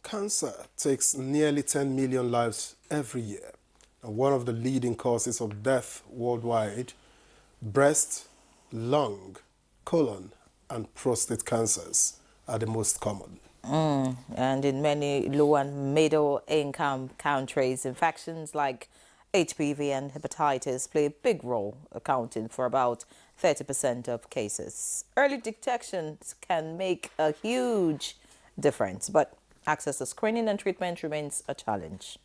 Cancer takes nearly 10 million lives every year, and one of the leading causes of death worldwide. Breast, lung, colon, and prostate cancers are the most common. And in many low and middle income countries, infections like HPV and hepatitis play a big role, accounting for about 30% of cases. Early detection can make a huge difference, but access to screening and treatment remains a challenge.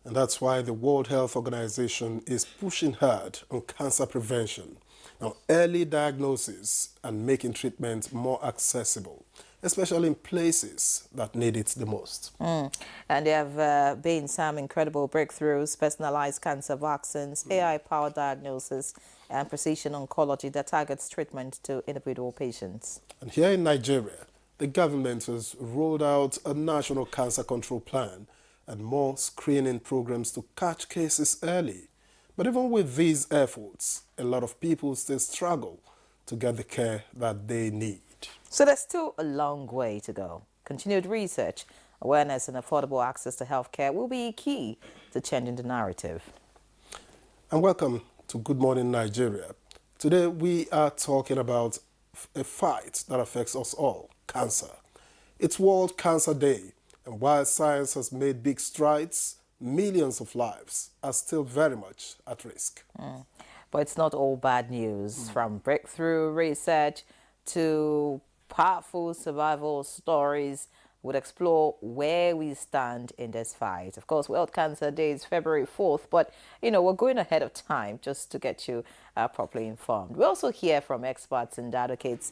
And that's why the World Health Organization is pushing hard on cancer prevention. Now, early diagnosis and making treatment more accessible, especially in places that need it the most. And there have been some incredible breakthroughs: personalized cancer vaccines, AI-powered diagnosis, and precision oncology that targets treatment to individual patients. And here in Nigeria, the government has rolled out a national cancer control plan and more screening programs to catch cases early. But even with these efforts, a lot of people still struggle to get the care that they need. So there's still a long way to go. Continued research, awareness, and affordable access to healthcare will be key to changing the narrative. And welcome to Good Morning Nigeria. Today we are talking about a fight that affects us all: cancer. It's World Cancer Day, and while science has made big strides, millions of lives are still very much at risk. But it's not all bad news. From breakthrough research to powerful survival stories, we'll explore where we stand in this fight. Of course, World Cancer Day is February 4th, but, we're going ahead of time just to get you properly informed. We also hear from experts and advocates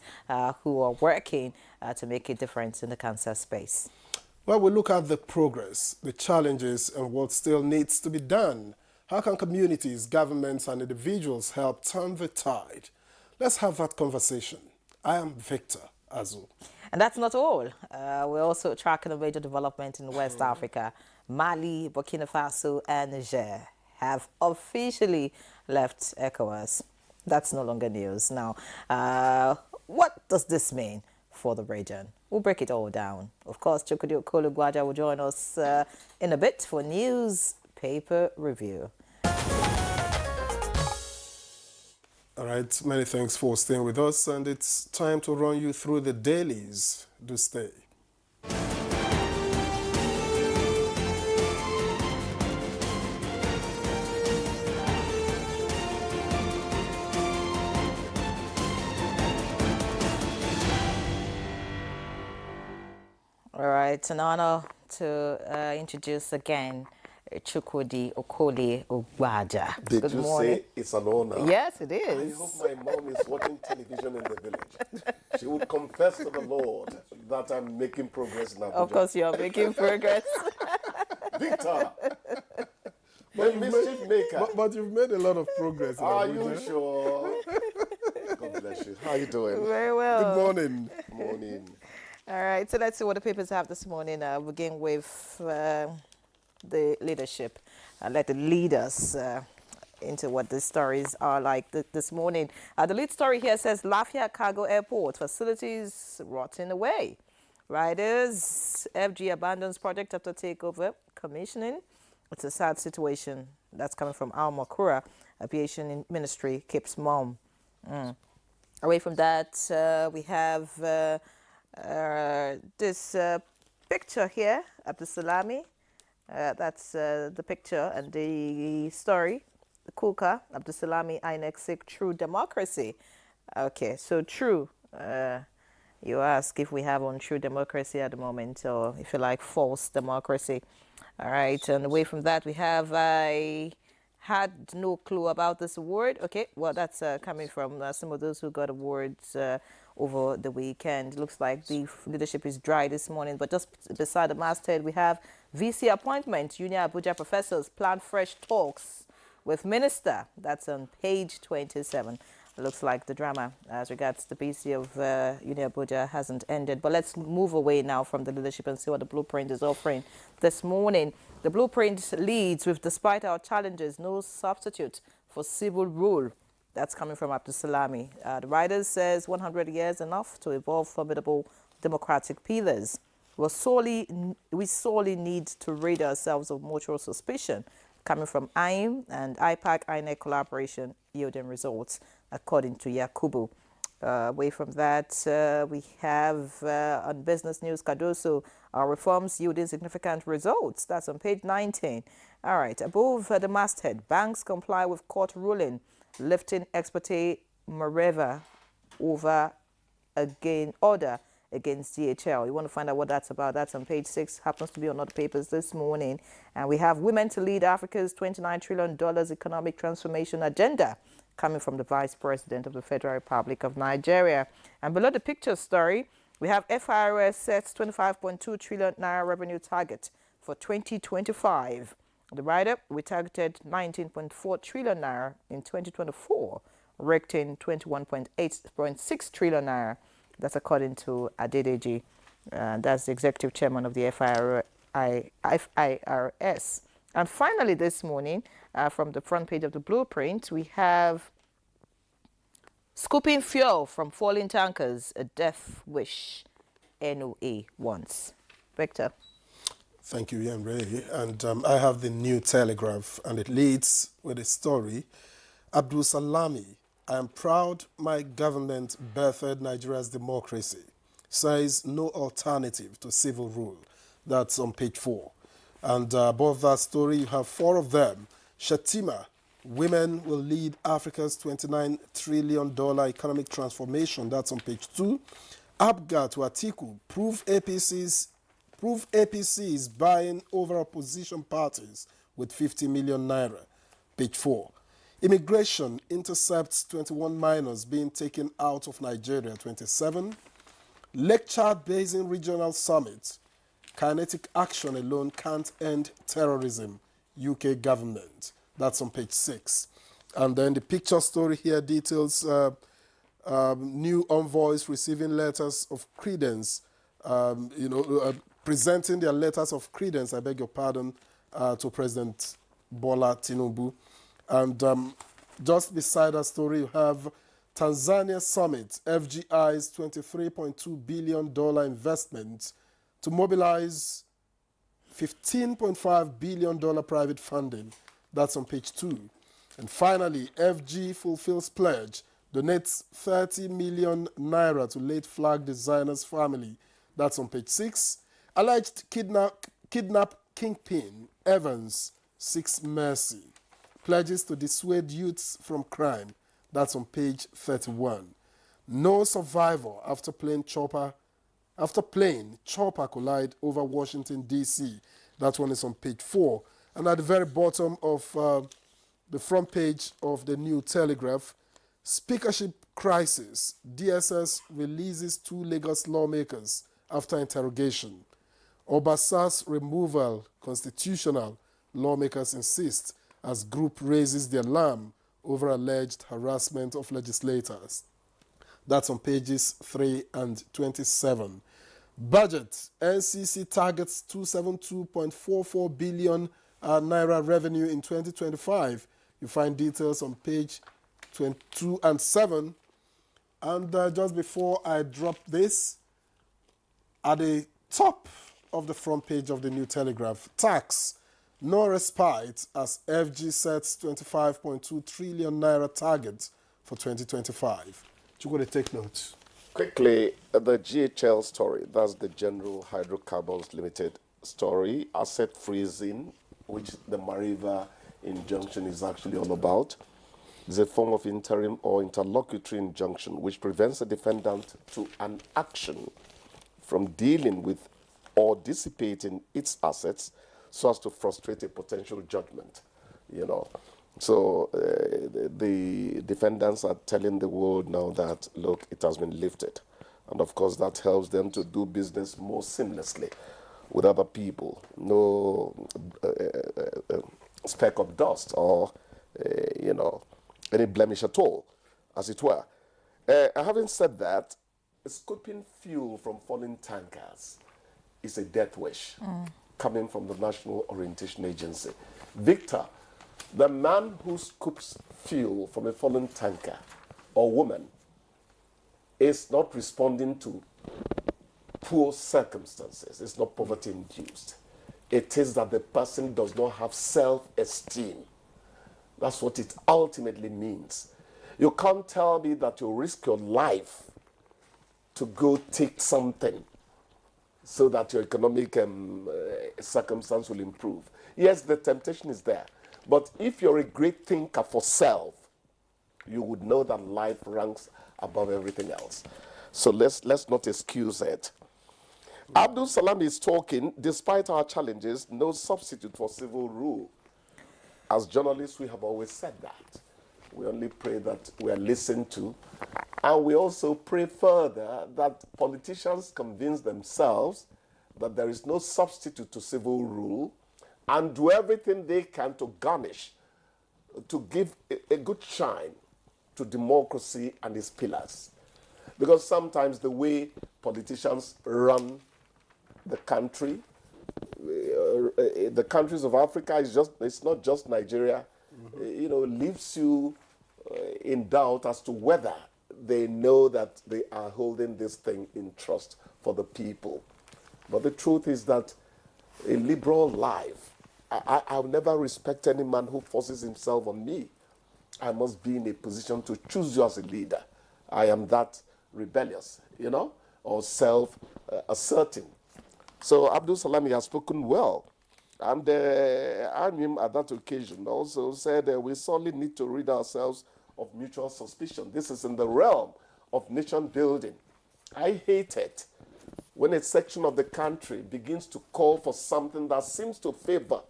who are working to make a difference in the cancer space. Well, we look at the progress, the challenges, and what still needs to be done. How can communities, governments, and individuals help turn the tide? Let's have that conversation. I am Victor Azu. And that's not all. We're also tracking a major development in West Africa. Mali, Burkina Faso, and Niger have officially left ECOWAS. That's no longer news. Now, what does this mean for the region? We'll break it all down. Of course, Chukwudi Okolo will join us in a bit for newspaper review. All right, many thanks for staying with us, and it's time to run you through the dailies. Do stay. All right, it's an honor to introduce again Chukwudi Okolo. Did you say it's an honor? Yes, it is. I hope my mom is watching television in the village. She would confess to the Lord that I'm making progress in Abuja. Of course, you're making progress. Victor, the mischief maker. But you've made a lot of progress. Are you sure? God bless you. How are you doing? Very well. Good morning. Morning. All right, so let's see what the papers have this morning. I'll begin with the leadership. I'll let the leaders into what the stories are like this morning. The lead story here says Lafayette Cargo Airport facilities rotting away. Riders, FG abandons project after takeover commissioning. It's a sad situation. That's coming from Al Makura. Aviation Ministry keeps mum. Away from that, we have this picture here of the Salami. That's the picture and the story. The Kuka of the Salami INEC seek true democracy. Okay, so true. You ask if we have untrue democracy at the moment, or if you like false democracy. All right, and away from that, we have I had no clue about this award. Okay, well, that's coming from some of those who got awards over the weekend. Looks like the leadership is dry this morning, but just beside the masthead, we have VC appointment. Junior Abuja professors plan fresh talks with minister. That's on page 27. Looks like the drama as regards the BC of Uni Abuja hasn't ended. But let's move away now from the leadership and see what the blueprint is offering this morning. The blueprint leads with, despite our challenges, no substitute for civil rule. That's coming from Abdul Salami. The writer says 100 years enough to evolve formidable democratic pillars. We sorely need to rid ourselves of mutual suspicion, coming from AIM and IPAC-INEC collaboration yielding results, according to Yakubu. Away from that, we have on Business News, Cardoso, our reforms yielding significant results. That's on page 19. All right, above the masthead, banks comply with court ruling, lifting exporte Mareva over order against DHL. You want to find out what that's about? That's on page 6. Happens to be on other papers this morning. And we have women to lead Africa's $29 trillion economic transformation agenda, coming from the Vice President of the Federal Republic of Nigeria. And below the picture story, we have FIRS sets 25.2 trillion naira revenue target for 2025. The write-up, we targeted 19.4 trillion naira in 2024, raked in 21.6 trillion naira. That's according to Adedeji. That's the executive chairman of the FIRS. And finally this morning, from the front page of the blueprint, we have scooping fuel from falling tankers, a death wish NOA wants. Victor. Thank you, Ian Ray. And I have the New Telegraph, and it leads with a story. Abdul Salami, I am proud my government birthed Nigeria's democracy, says no alternative to civil rule. That's on page 4. And above that story, you have 4 of them. Shatima, women will lead Africa's $29 trillion economic transformation. That's on page 2. Abga to Atiku, prove APCs buying over opposition parties with 50 million naira. Page 4. Immigration intercepts 21 minors being taken out of Nigeria. 27. Lake Chad Basin Regional Summit. Kinetic action alone can't end terrorism. UK government. That's on page 6. And then the picture story here details new envoys receiving letters of credence, presenting their letters of credence, I beg your pardon, to President Bola Tinubu. And just beside that story, you have Tanzania Summit, FGI's $23.2 billion investment to mobilize $15.5 billion private funding. That's on page 2. And finally, FG fulfills pledge, donates 30 million naira to late flag designer's family. That's on page 6. Alleged kidnap kingpin Evans seeks mercy. Pledges to dissuade youths from crime. That's on page 31. No survivor after plane chopper collide over Washington, D.C. That one is on page 4. And at the very bottom of the front page of the New Telegraph, speakership crisis. DSS releases 2 Lagos lawmakers after interrogation. Obasa's removal constitutional, lawmakers insist, as group raises the alarm over alleged harassment of legislators. That's on pages 3 and 27. Budget. NCC targets 272.44 billion naira revenue in 2025. You find details on page 22 and 7. And just before I drop this, at the top of the front page of the New Telegraph, tax. No respite as FG sets 25.2 trillion naira target for 2025. You got to take notes. Quickly, the GHL story, that's the General Hydrocarbons Limited story, asset freezing, which the Mariva injunction is actually all about. It's a form of interim or interlocutory injunction which prevents a defendant to an action from dealing with or dissipating its assets so as to frustrate a potential judgment, you know. So the defendants are telling the world now that, look, it has been lifted. And of course, that helps them to do business more seamlessly with other people. No speck of dust or, any blemish at all, as it were. Having said that, scooping fuel from falling tankers is a death wish coming from the National Orientation Agency. Victor, the man who scoops fuel from a fallen tanker or woman is not responding to poor circumstances. It's not poverty induced. It is that the person does not have self-esteem. That's what it ultimately means. You can't tell me that you risk your life to go take something so that your economic circumstance will improve. Yes, the temptation is there. But if you're a great thinker for self, you would know that life ranks above everything else. So let's not excuse it. Abdul Salam is talking, despite our challenges, no substitute for civil rule. As journalists, we have always said that. We only pray that we are listened to. And we also pray further that politicians convince themselves that there is no substitute to civil rule and do everything they can to garnish, to give a good shine to democracy and its pillars. Because sometimes the way politicians run the country, the countries of Africa, it's not just Nigeria, leaves you in doubt as to whether they know that they are holding this thing in trust for the people. But the truth is that a liberal life, I'll never respect any man who forces himself on me. I must be in a position to choose you as a leader. I am that rebellious, or self-asserting. So Abdul Salami has spoken well. And Amim at that occasion also said we sorely need to rid ourselves of mutual suspicion. This is in the realm of nation building. I hate it when a section of the country begins to call for something that seems to favor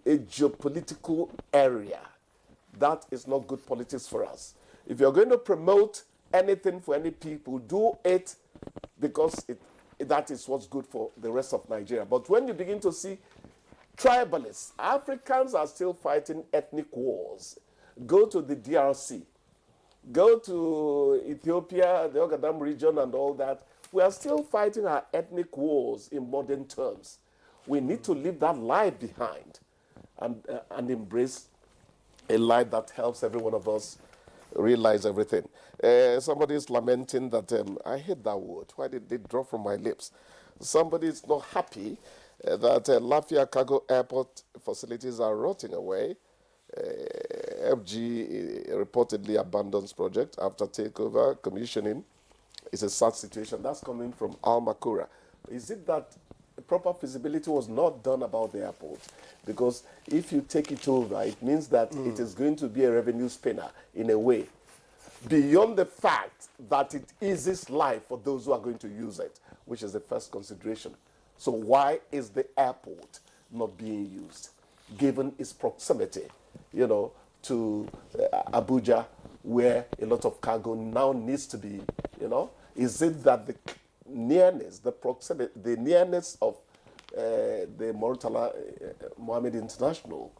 a geopolitical area. That is not good politics for us. If you're going to promote anything for any people, do it because that is what's good for the rest of Nigeria. But when you begin to see tribalists, Africans are still fighting ethnic wars. Go to the DRC, go to Ethiopia, the Ogadam region and all that. We are still fighting our ethnic wars in modern terms. We need to leave that life behind and embrace a life that helps every one of us realize everything. Somebody is lamenting that, I hate that word. Why did it drop from my lips? Somebody is not happy that Lafia Cargo Airport facilities are rotting away. FG reportedly abandons project after takeover commissioning. It's a sad situation. That's coming from Al Makura. Is it that proper feasibility was not done about the airport? Because if you take it over, it means that it is going to be a revenue spinner in a way, beyond the fact that it eases life for those who are going to use it, which is the first consideration. So why is the airport not being used, given its proximity, to Abuja, where a lot of cargo now needs to be, Is it that the nearness, the proximity, the nearness of the Murtala Mohammed International,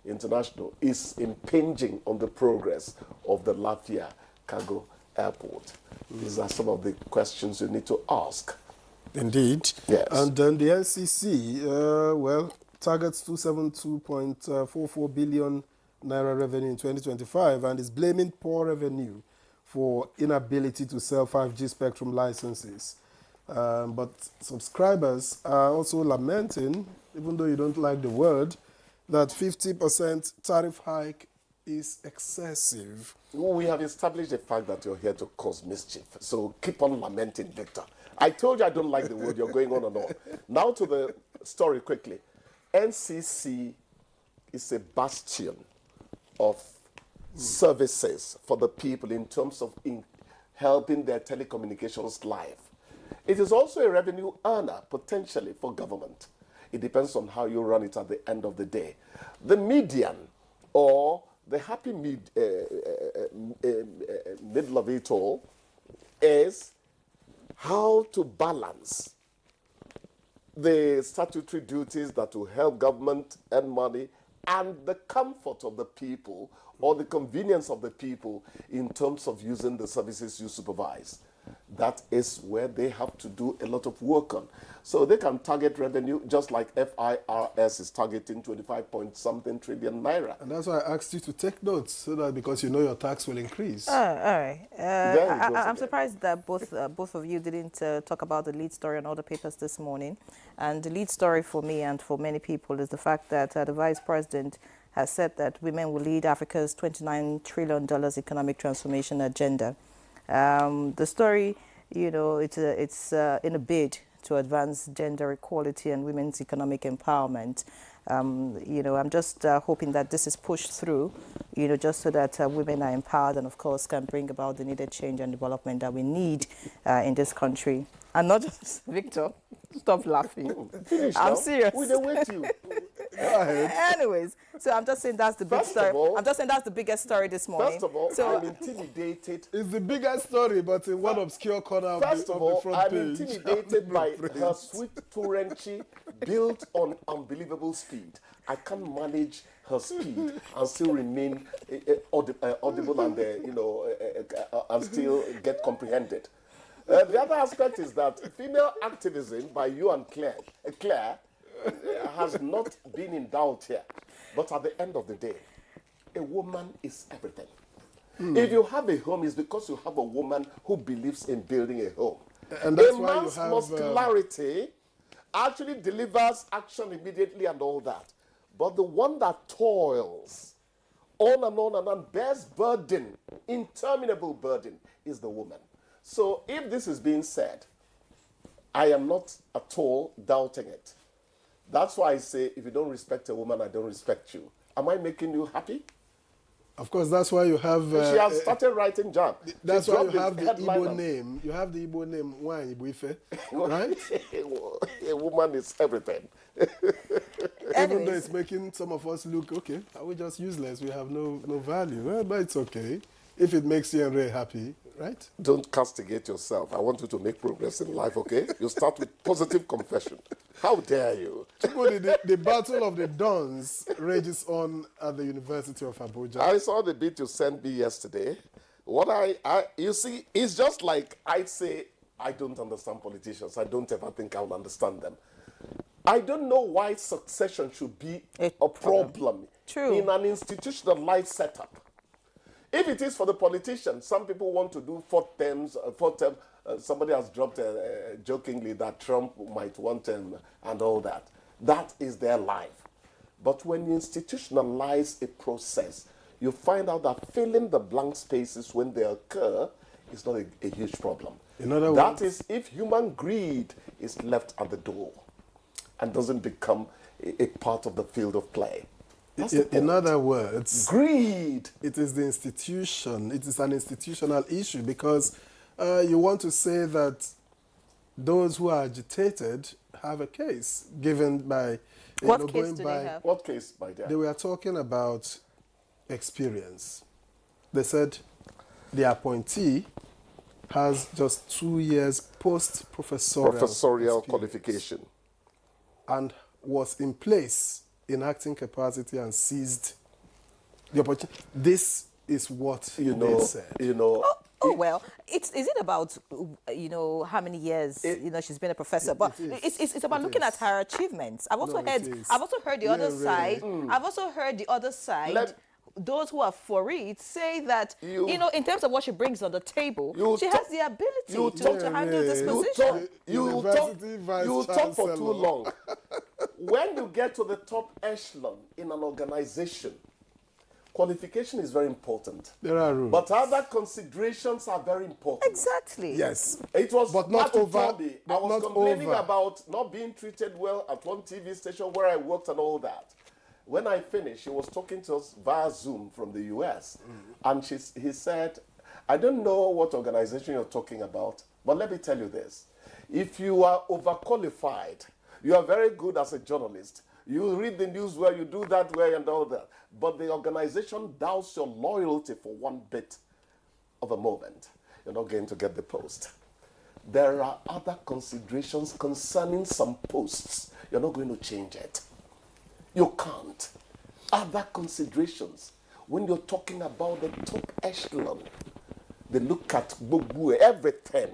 International, is impinging on the progress of the Lafia Cargo Airport? These are some of the questions you need to ask. Indeed. Yes. And then the NCC, targets 272.44 billion naira revenue in 2025 and is blaming poor revenue for inability to sell 5G spectrum licenses. But subscribers are also lamenting, even though you don't like the word, that 50% tariff hike is excessive. We have established the fact that you're here to cause mischief. So keep on lamenting, Victor. I told you I don't like the word. You're going on and on. Now to the story quickly. NCC is a bastion of services for the people in terms of helping their telecommunications life. It is also a revenue earner, potentially, for government. It depends on how you run it at the end of the day. The median, or the happy middle of it all, is how to balance the statutory duties that will help government earn money and the comfort of the people or the convenience of the people in terms of using the services you supervise. That is where they have to do a lot of work on. So they can target revenue just like FIRS is targeting 25 point something trillion naira. And that's why I asked you to take notes, so that because you know your tax will increase. All right. I'm again. surprised that both of you didn't talk about the lead story on all the papers this morning. And the lead story for me and for many people is the fact that the Vice President has said that women will lead Africa's $29 trillion economic transformation agenda. The story, it's in a bid to advance gender equality and women's economic empowerment. I'm just hoping that this is pushed through, just so that women are empowered and, of course, can bring about the needed change and development that we need in this country. And not just, Victor, stop laughing. Finish I'm now. serious. We don't wait you. Anyways, so I'm just saying that's the big story. I'm just saying that's the biggest story this morning. First of all, so, I'm intimidated. It's the biggest story, but in one obscure corner of First the, of of the all, front I'm page. intimidated by her sweet Turenchi built on unbelievable speed. I can't manage her speed and still remain audible and and still get comprehended. The other aspect is that female activism by you and Claire has not been in doubt here. But at the end of the day, a woman is everything. If you have a home, it's because you have a woman who believes in building a home. And that's a why you man's have muscularity actually delivers action immediately and all that. But the one that toils on and on and on, bears burden, interminable burden, is the woman. So if this is being said, I am not at all doubting it. That's why I say, if you don't respect a woman, I don't respect you. Am I making you happy? Of course, that's why you have... she has started writing jam. That's She why you dropped have the headline Igbo on- name. You have the Igbo name, Nwanyi Buife, right? A woman is everything. Even though anyways, it's making some of us look, okay, are we just useless? We have no value. Well, but it's okay. If it makes you and Ray happy, right? Don't castigate yourself. I want you to make progress in life, okay? You start with positive confession. How dare you? The Battle of the Dons rages on at the University of Abuja. I saw the bit you sent me yesterday. What you see, it's just like I say, I don't understand politicians. I don't ever think I'll understand them. I don't know why succession should be a problem True. in an institutionalized setup. If it is for the politicians, some people want to do fourth terms. Somebody has dropped jokingly that Trump might want them and all that. That is their life. But when you institutionalize a process, you find out that filling the blank spaces when they occur is not a huge problem. In other That words, is if human greed is left at the door and doesn't become a part of the field of play. That's the in point. other words, Greed. it is the institution. It is an institutional issue because you want to say that those who are agitated have a case given by what case do they have? What case, my dear? They were talking about experience. They said the appointee has just 2 years post-professorial Professorial experience qualification. and was in place in acting capacity and seized the opportunity. This is what they said. Oh well, is it about how many years she's been a professor? But it's about looking at her achievements. I've also heard the other side. I've also heard the other side. Those who are for it say that in terms of what she brings on the table, she has the ability to handle this position. You talk for too long. When you get to the top echelon in an organization, qualification is very important. There are rules. But other considerations are very important. Exactly. Yes. It was But not Matu over- Tobi. I but was not complaining over. about not being treated well at one TV station where I worked and all that. When I finished, he was talking to us via Zoom from the US. And he said, I don't know what organization you're talking about, but let me tell you this. If you are overqualified, You are very good as a journalist. You read the news where you do that way and all that. But the organization doubts your loyalty for one bit of a moment. You're not going to get the post. There are other considerations concerning some posts. You're not going to change it. You can't. Other considerations. When you're talking about the top echelon, they look at everything.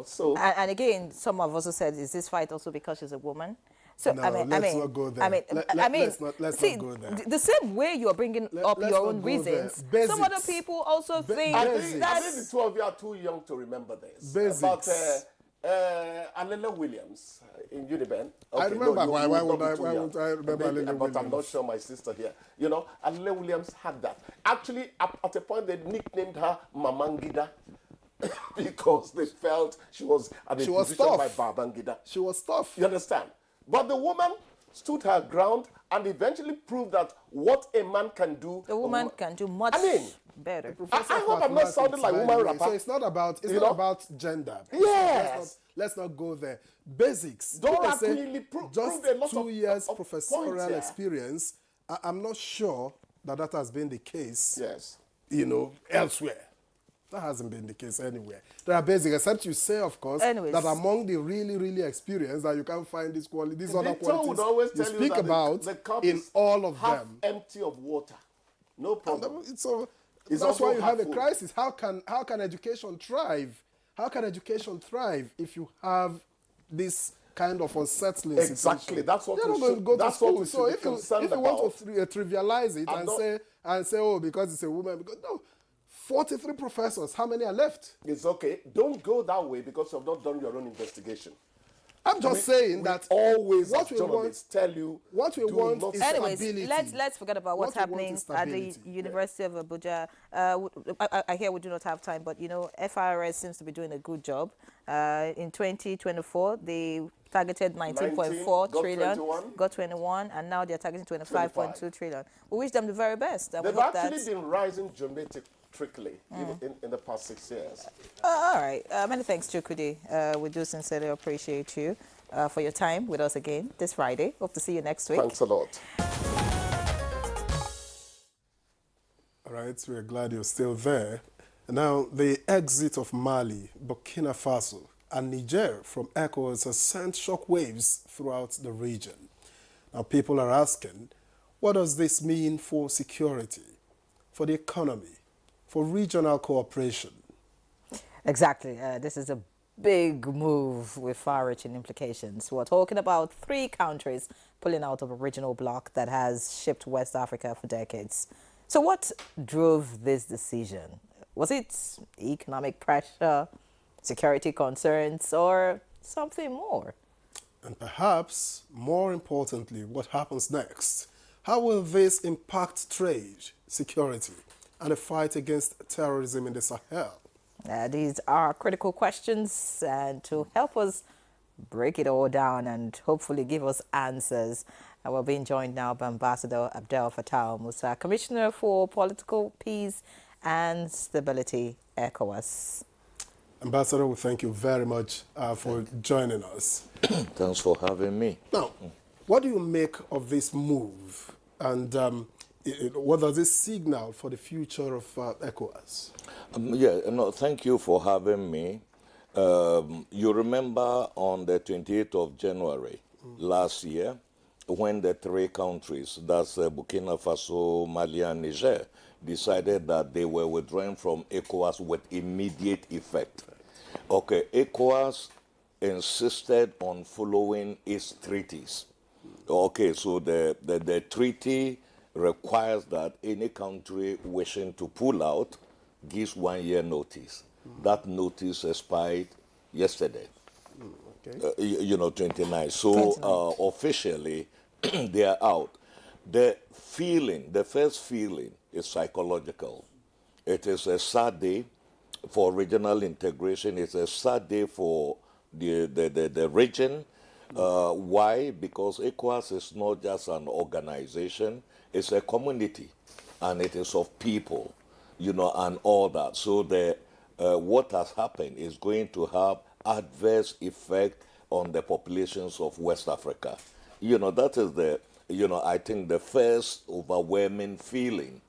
So. And again, some have also said, is this fight also because she's a woman? So No, let's not go there. Let's not go there. The same way you're bringing up your own reasons, some other people also think I think the two of you are too young to remember this. Basics. About Alele Williams in Uniben. I remember. Why would I remember Alele Williams? But I'm not sure my sister here. Alele Williams had that. Actually, at a point, they nicknamed her Mamangida because they felt she was at a position by Babangida. She was tough. You understand? But the woman stood her ground and eventually proved that what a man can do, the woman can do much better. I hope I'm not sounding like woman rapper. So it's not about gender. Yes. Let's not go there. Basics. Don't actually prove a lot 2 years of professorial experience. I'm not sure that has been the case. Yes. Elsewhere. That hasn't been the case anywhere. There are basics, except you say, of course, that among the really, really experienced, that you can't find these other qualities you speak about in all of them. Empty of water. No problem. That's why you have a crisis. How can education thrive? How can education thrive if you have this kind of unsettling situation? Exactly. That's what They're we not going to go to school. So if you want to trivialize it and say, oh, because it's a woman, because no. 43 professors, how many are left? It's okay. Don't go that way because you've not done your own investigation. I'm just saying that always what journalists tell you. What we want is stability. Let's forget about what's happening at the University of Abuja. I hear we do not have time, but FIRS seems to be doing a good job. In 2024, they targeted 19.4 trillion, 21. got 21, and now they're targeting 25.2 trillion. We wish them the very best. They've actually been rising dramatically in the past 6 years. All right. Many thanks, Chukwudi. We do sincerely appreciate you for your time with us again this Friday. Hope to see you next week. Thanks a lot. All right. We're glad you're still there. Now, the exit of Mali, Burkina Faso, and Niger from ECOWAS has sent shockwaves throughout the region. Now, people are asking, what does this mean for security, for the economy, for regional cooperation? Exactly. This is a big move with far-reaching implications. We're talking about 3 countries pulling out of a regional bloc that has shipped West Africa for decades. So what drove this decision? Was it economic pressure, security concerns, or something more? And perhaps, more importantly, what happens next? How will this impact trade, security, and the fight against terrorism in the Sahel? These are critical questions, and to help us break it all down and hopefully give us answers, we're being joined now by Ambassador Abdel Fattah Musa, Commissioner for Political Peace and Stability, ECOWAS. Ambassador, we thank you very much for joining us. Thanks for having me. Now, what do you make of this move, and what does this signal for the future of ECOWAS? Thank you for having me. You remember on the 28th of January last year, when the 3 countries, that's Burkina Faso, Mali, and Niger, decided that they were withdrawing from ECOWAS with immediate effect. Okay, ECOWAS insisted on following its treaties. Okay, so the treaty requires that any country wishing to pull out gives 1 year notice. That notice expired yesterday, 29. So officially, they are out. The first feeling is psychological. It is a sad day for regional integration. It's a sad day for the region. Why? Because ECOWAS is not just an organization, it's a community, and it is of people, and all that. So what has happened is going to have adverse effect on the populations of West Africa. That is I think the first overwhelming feeling,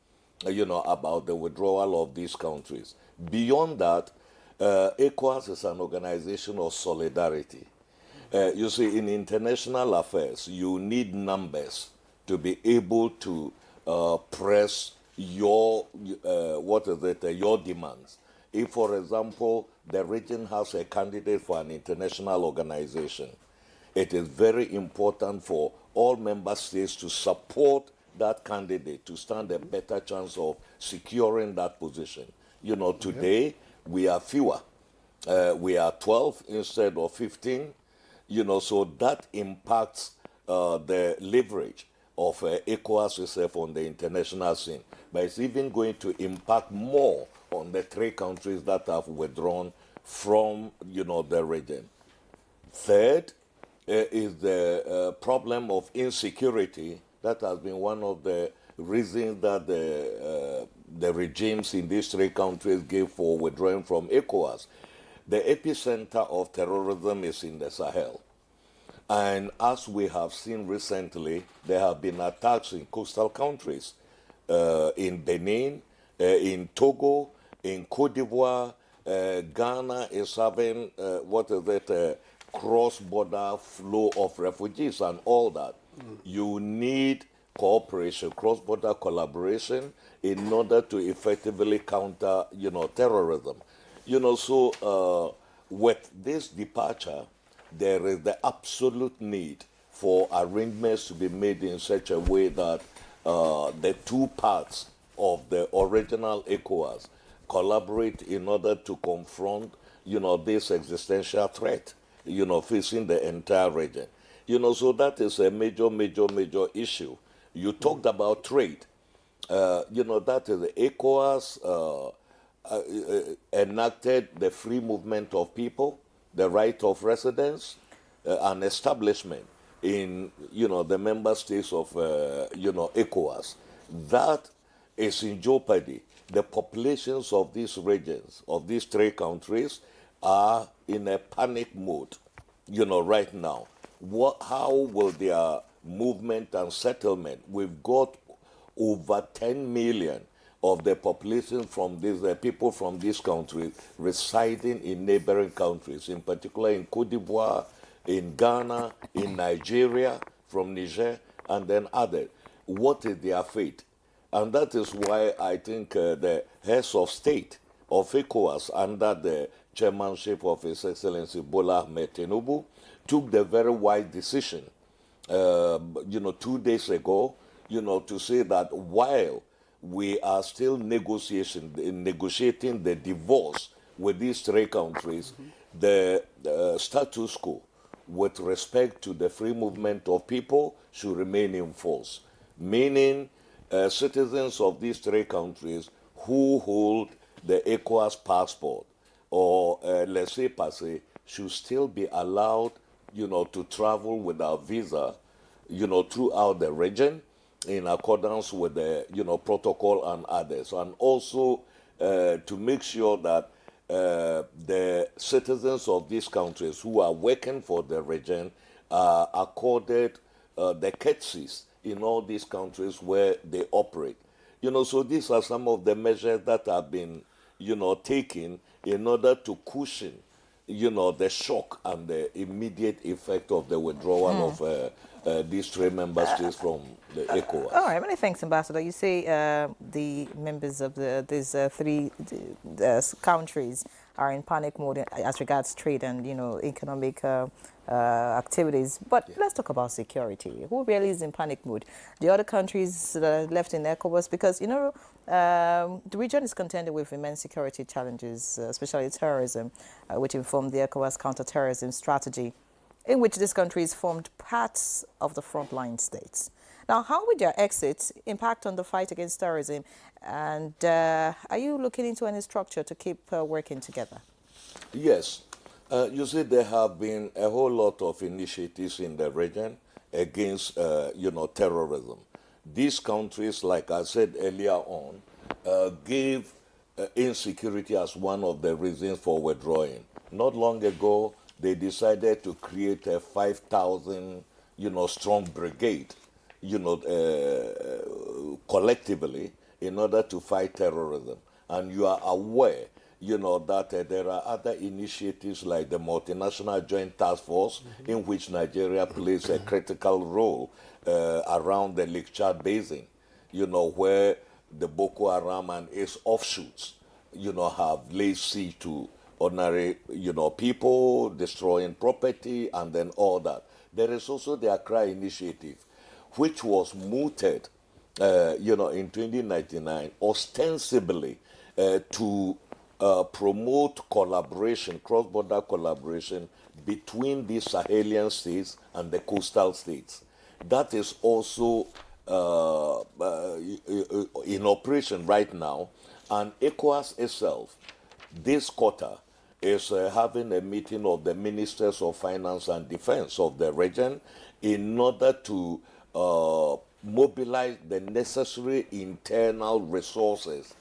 about the withdrawal of these countries. Beyond that, ECOWAS is an organization of solidarity. You see, in international affairs, you need numbers to be able to press your your demands. If, for example, the region has a candidate for an international organization, it is very important for all member states to support that candidate to stand a better chance of securing that position. Today we are fewer. We are 12 instead of 15. So that impacts the leverage of ECOWAS itself on the international scene. But it's even going to impact more on the 3 countries that have withdrawn from, the region. Third is the problem of insecurity. That has been one of the reasons that the regimes in these 3 countries gave for withdrawing from ECOWAS. The epicenter of terrorism is in the Sahel. And as we have seen recently, there have been attacks in coastal countries, in Benin, in Togo, in Cote d'Ivoire. Ghana is having, cross-border flow of refugees and all that. You need cooperation, cross-border collaboration in order to effectively counter, terrorism. So with this departure, there is the absolute need for arrangements to be made in such a way that the 2 parts of the original ECOWAS collaborate in order to confront, this existential threat, facing the entire region. So that is a major issue. You talked about trade. That is ECOWAS enacted the free movement of people, the right of residence, and establishment in, the member states of, ECOWAS. That is in jeopardy. The populations of these regions, of these 3 countries, are in a panic mode, right now. How will their movement and settlement? We've got over 10 million of the population from these people from these countries residing in neighboring countries, in particular in Cote d'Ivoire, in Ghana, in Nigeria, from Niger, and then others. What is their fate? And that is why I think the heads of state of ECOWAS, under the chairmanship of His Excellency Bola Ahmed Tinubu, took the very wise decision, 2 days ago, to say that while we are still negotiating the divorce with these 3 countries, the status quo with respect to the free movement of people should remain in force, meaning citizens of these 3 countries who hold the ECOWAS passport or laissez-passer should still be allowed, to travel without visa, throughout the region in accordance with the, protocol and others. And also to make sure that the citizens of these countries who are working for the region are accorded the courtesies in all these countries where they operate. So these are some of the measures that have been, taken in order to cushion, the shock and the immediate effect of the withdrawal of these 3 member states from the ECOWAS. All right, many thanks, Ambassador. You say the members of these 3 countries are in panic mode as regards trade and, economic activities. But let's talk about security. Who really is in panic mode? The other countries that are left in ECOWAS, because, the region is contending with immense security challenges, especially terrorism, which informed the ECOWAS counterterrorism strategy, in which these countries formed parts of the frontline states. Now, how will their exit impact on the fight against terrorism? And are you looking into any structure to keep working together? Yes. You see, there have been a whole lot of initiatives in the region against, terrorism. These countries, like I said earlier on, gave insecurity as one of the reasons for withdrawing. Not long ago, they decided to create a 5,000, strong brigade, collectively in order to fight terrorism. And you are aware, that there are other initiatives like the Multinational Joint Task Force, in which Nigeria plays a critical role around the Lake Chad Basin, where the Boko Haram and its offshoots, have laid siege to ordinary, people, destroying property, and then all that. There is also the Accra Initiative, which was mooted, in 2099, ostensibly to promote collaboration, cross-border collaboration between the Sahelian states and the coastal states. That is also in operation right now, and ECOWAS itself, this quarter, is having a meeting of the ministers of finance and defense of the region in order to mobilize the necessary internal resources,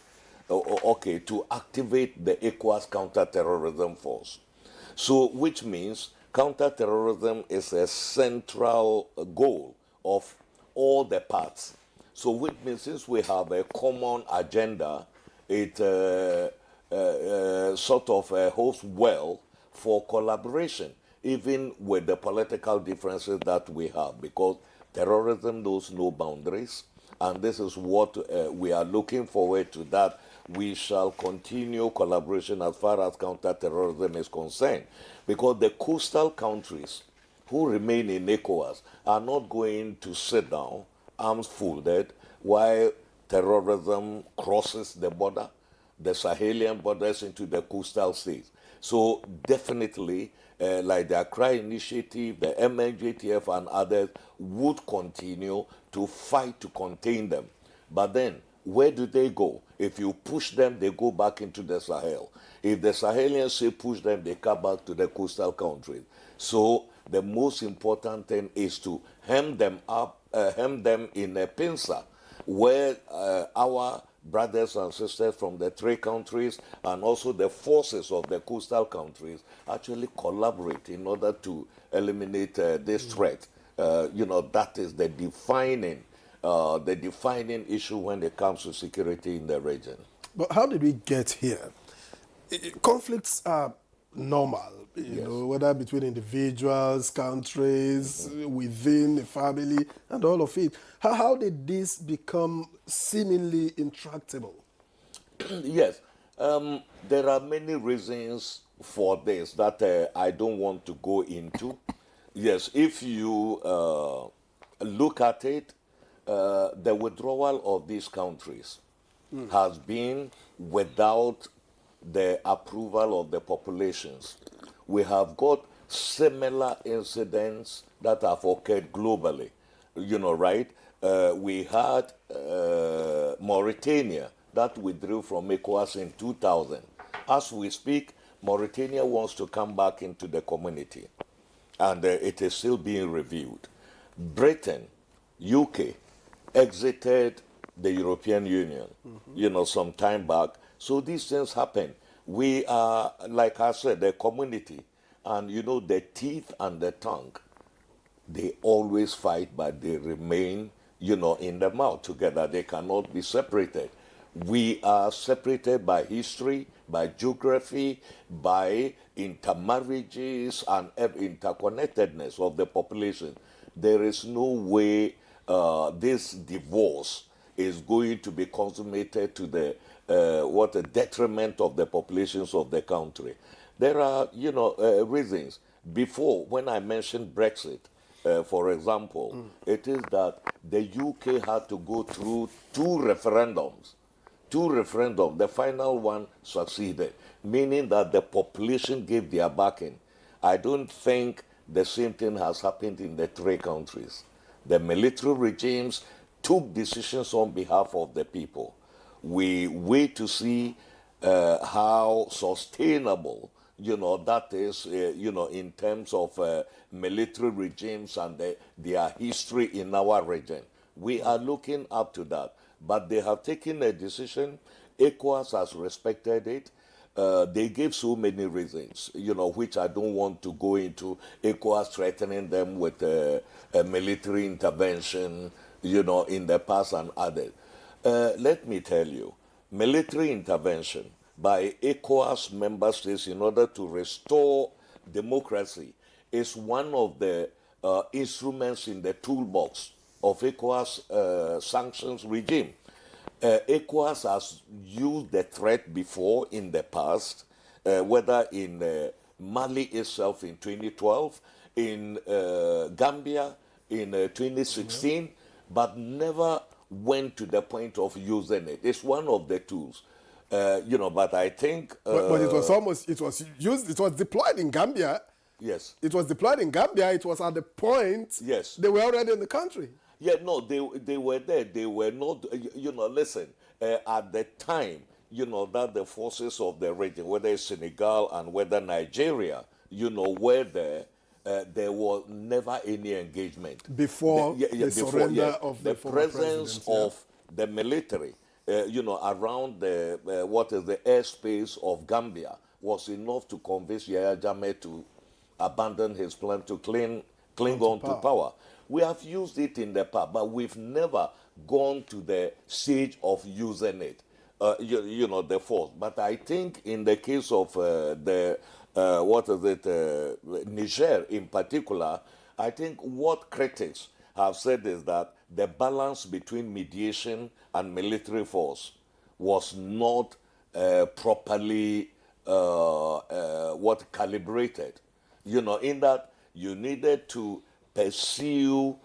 to activate the ECOWAS counter-terrorism force. So, which means counter-terrorism is a central goal of all the parts. So, which means since we have a common agenda, it sort of holds well for collaboration, even with the political differences that we have, because terrorism knows no boundaries, and this is what we are looking forward to, that we shall continue collaboration as far as counter-terrorism is concerned, because the coastal countries who remain in ECOWAS are not going to sit down, arms folded, while terrorism crosses the border, the Sahelian borders, into the coastal states. So definitely, like the Accra Initiative, the MNJTF and others would continue to fight to contain them. But then, where do they go? If you push them, they go back into the Sahel. If the Sahelians say push them, they come back to the coastal countries. So the most important thing is to hem them in a pincer, where our brothers and sisters from the three countries and also the forces of the coastal countries actually collaborate in order to eliminate this threat. That is the defining issue when it comes to security in the region. But how did we get here? Conflicts are normal, Yes. whether between individuals, countries, within a family, and all of it. How did this become seemingly intractable? Yes. There are many reasons for this that I don't want to go into. Yes, if you look at it, the withdrawal of these countries has been without the approval of the populations. We have got similar incidents that have occurred globally, right? We had Mauritania that withdrew from ECOWAS in 2000. As we speak, Mauritania wants to come back into the community, and it is still being reviewed. Britain, UK, exited the European Union, some time back. So these things happen. We are, like I said, a community, and the teeth and the tongue, they always fight, but they remain, in the mouth together. They cannot be separated. We are separated by history, by geography, by intermarriages and interconnectedness of the population. There is no way this divorce is going to be consummated to the detriment of the populations of the country. There are, reasons. Before, when I mentioned Brexit, for example, it is that the UK had to go through two referendums. The final one succeeded, meaning that the population gave their backing. I don't think the same thing has happened in the three countries. The military regimes took decisions on behalf of the people. We wait to see how sustainable, that is, in terms of military regimes and their history in our region. We are looking up to that. But they have taken a decision. ECOWAS has respected it. they gave so many reasons, which I don't want to go into. ECOWAS threatening them with a military intervention, in the past and others. Let me tell you, military intervention by ECOWAS member states in order to restore democracy is one of the instruments in the toolbox of ECOWAS sanctions regime. ECOWAS has used the threat before in the past, whether in Mali itself in 2012, in Gambia in 2016, but never went to the point of using it. It's one of the tools. But I think... but it was used, it was deployed in Gambia. Yes. It was deployed in Gambia. It was at the point yes. they were already in the country. Yeah, no, they were there. They were not, listen, at the time, that the forces of the region, whether it's Senegal and whether Nigeria, were there was never any engagement. Before the surrender of the former presence of the military, around the airspace of Gambia was enough to convince Yahya Jammeh to abandon his plan to cling on to power. We have used it in the past, but we've never gone to the stage of using it, the force. But I think in the case of Niger in particular, I think what critics have said is that the balance between mediation and military force was not properly calibrated. In that you needed to pursue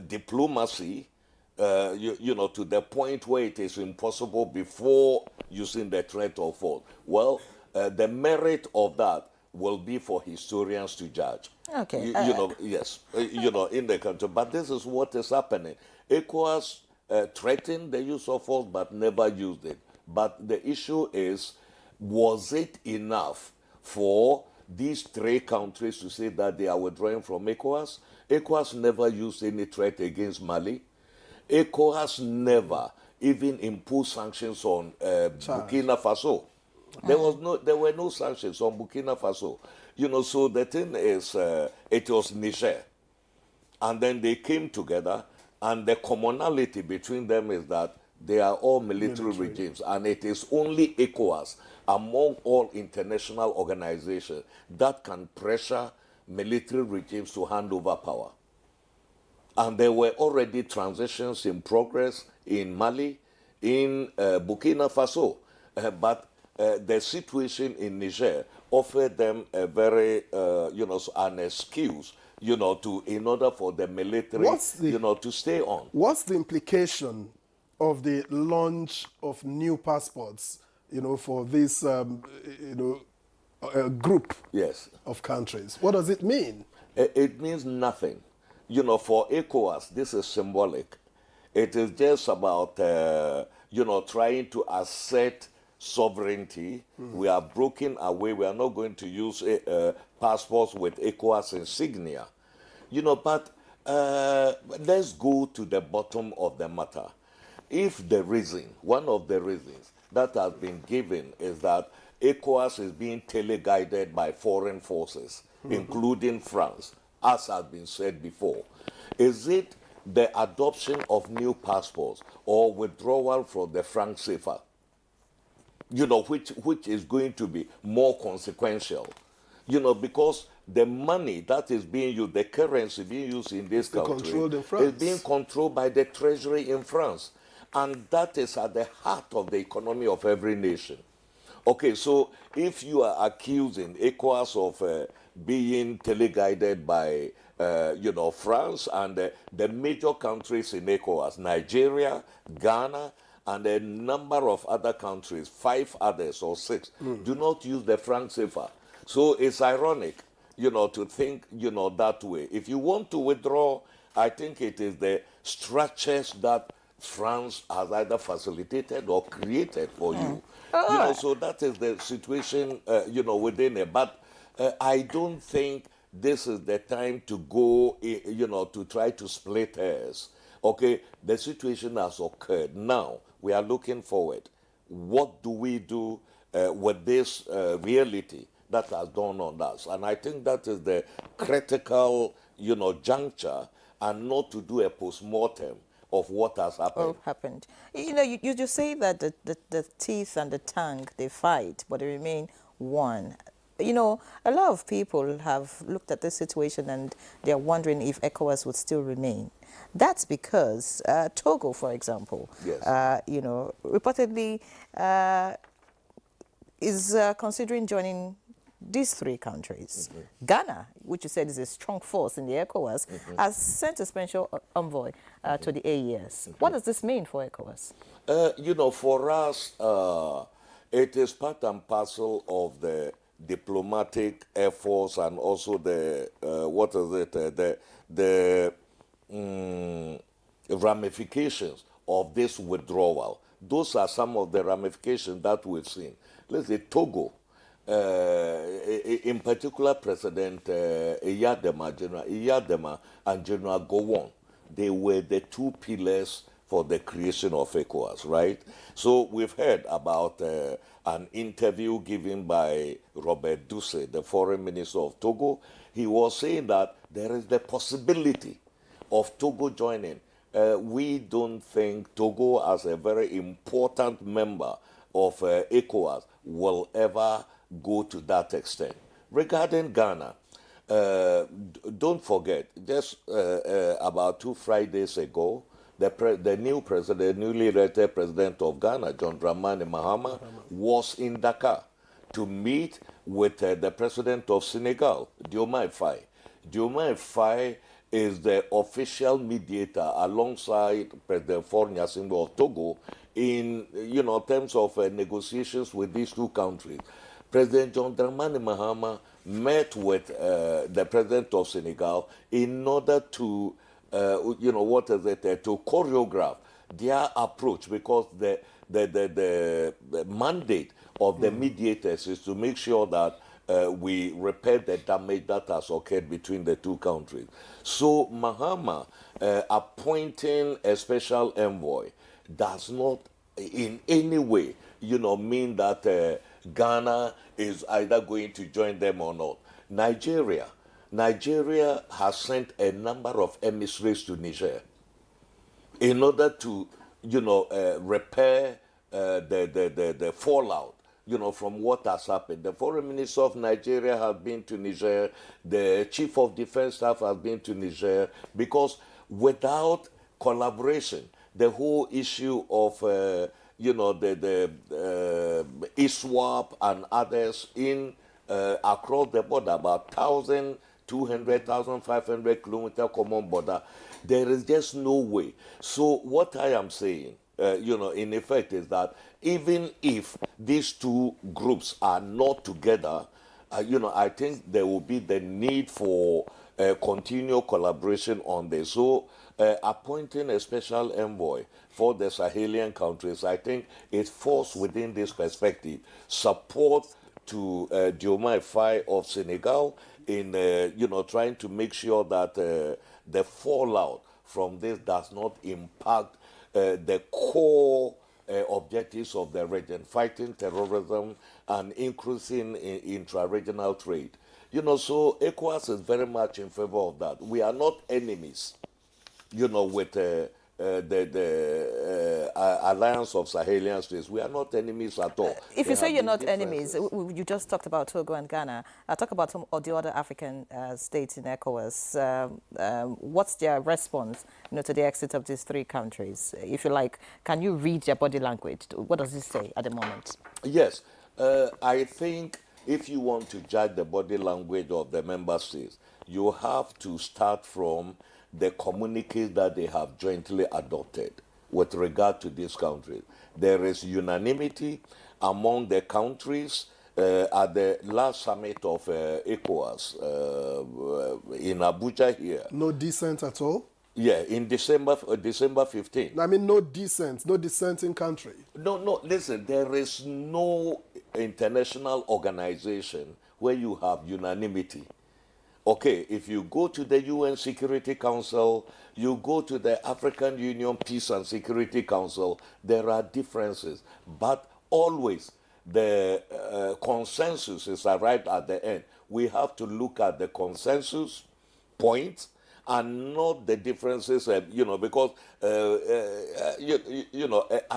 diplomacy, to the point where it is impossible before using the threat of force. Well, the merit of that will be for historians to judge. Okay. Yes, in the country. But this is what is happening. ECOWAS threatened the use of force but never used it. But the issue is, was it enough for these three countries to say that they are withdrawing from ECOWAS? ECOWAS never used any threat against Mali. ECOWAS never even imposed sanctions on Burkina Faso. There were no sanctions on Burkina Faso. So the thing is, it was Niger. And then they came together, and the commonality between them is that they are all military regimes, and it is only ECOWAS among all international organizations that can pressure military regimes to hand over power. And there were already transitions in progress in Mali, in Burkina Faso, but the situation in Niger offered them a very, an excuse, in order for the military, to stay on. What's the implication of the launch of new passports, for this, group of countries? What does it mean? It means nothing. For ECOWAS, this is symbolic. It is just about, trying to assert sovereignty. We are broken away. We are not going to use passports with ECOWAS insignia. But let's go to the bottom of the matter. If one of the reasons that has been given is that ECOWAS is being teleguided by foreign forces, including France, as has been said before, is it the adoption of new passports or withdrawal from the franc CFA, which is going to be more consequential, because the money that is being used, the currency being used in this country, is being controlled by the treasury in France. And that is at the heart of the economy of every nation. Okay, so if you are accusing ECOWAS of being teleguided by, France and the major countries in ECOWAS, Nigeria, Ghana, and a number of other countries, 5 others or 6, do not use the franc CFA. So it's ironic, to think, that way. If you want to withdraw, I think it is the structures that France has either facilitated or created for you. So that is the situation, within it. But I don't think this is the time to go, to try to split hairs. Okay, the situation has occurred. Now, we are looking forward. What do we do? with this reality that has dawned on us. And I think that is the critical, juncture, and not to do a post-mortem of what has happened. What happened? You just say that the teeth and the tongue, they fight, but they remain one. A lot of people have looked at this situation and they're wondering if ECOWAS would still remain. That's because Togo, for example, Yes. Reportedly is considering joining these three countries. Ghana, which you said is a strong force in the ECOWAS, has sent a special envoy to the AES. What does this mean for ECOWAS? For us, it is part and parcel of the diplomatic efforts and also the ramifications of this withdrawal. Those are some of the ramifications that we've seen. Let's say Togo, in particular President General Iyadema and General Gowon, they were the two pillars for the creation of ECOWAS, right? So we've heard about an interview given by Robert Dussey, the foreign minister of Togo. He was saying that there is the possibility of Togo joining. We don't think Togo, as a very important member of ECOWAS, will ever go to that extent. Regarding Ghana, don't forget, just about 2 Fridays ago, the newly elected president of Ghana, John Dramani Mahama, was in Dakar to meet with the president of Senegal, Diomaye Faye. Diomaye Faye is the official mediator alongside President Faure Gnassingbé of Togo in terms of negotiations with these two countries. President John Dramani Mahama met with the president of Senegal in order to to choreograph their approach, because the mandate of the mediators is to make sure that we repair the damage that has occurred between the two countries. So Mahama appointing a special envoy does not in any way, mean that Ghana is either going to join them or not. Nigeria has sent a number of emissaries to Niger in order to, repair the fallout, from what has happened. The foreign minister of Nigeria has been to Niger. The chief of defense staff has been to Niger, because without collaboration, the whole issue of, the ISWAP and others in across the border, about 1,200, 1,500 kilometer common border, there is just no way. So what I am saying, in effect, is that even if these two groups are not together, I think there will be the need for continual collaboration on this. So appointing a special envoy for the Sahelian countries, I think it falls within this perspective. Support to Diomaye Faye of Senegal in, trying to make sure that the fallout from this does not impact the core objectives of the region, fighting terrorism and increasing intra-regional trade. So ECOWAS is very much in favor of that. We are not enemies, with the Alliance of Sahelian States. We are not enemies at all. If you say you're not enemies, you just talked about Togo and Ghana. Talk about some of the other African states in ECOWAS. What's their response, to the exit of these three countries? If you like, can you read their body language? What does it say at the moment? Yes, I think if you want to judge the body language of the member states, you have to start from the communiques that they have jointly adopted with regard to these countries. There is unanimity among the countries. At the last summit of ECOWAS in Abuja here. No dissent at all? Yeah, in December 15th. I mean, no dissenting country. No, listen, there is no international organization where you have unanimity. Okay, if you go to the UN Security Council, you go to the African Union Peace and Security Council, there are differences. But always, the consensus is arrived at the end, we have to look at the consensus points and not the differences, because an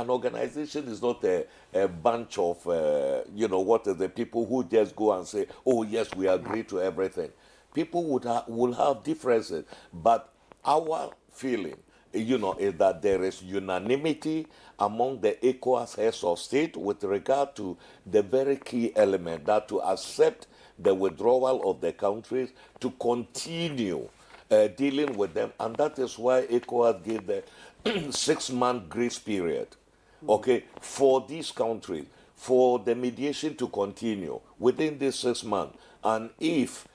organization is not a bunch of, the people who just go and say, oh, yes, we agree to everything. People will have differences, but our feeling, is that there is unanimity among the ECOWAS heads of state with regard to the very key element that to accept the withdrawal of the countries, to continue dealing with them, and that is why ECOWAS gave the 6-month grace period, okay, for these countries, for the mediation to continue within this 6 months. And if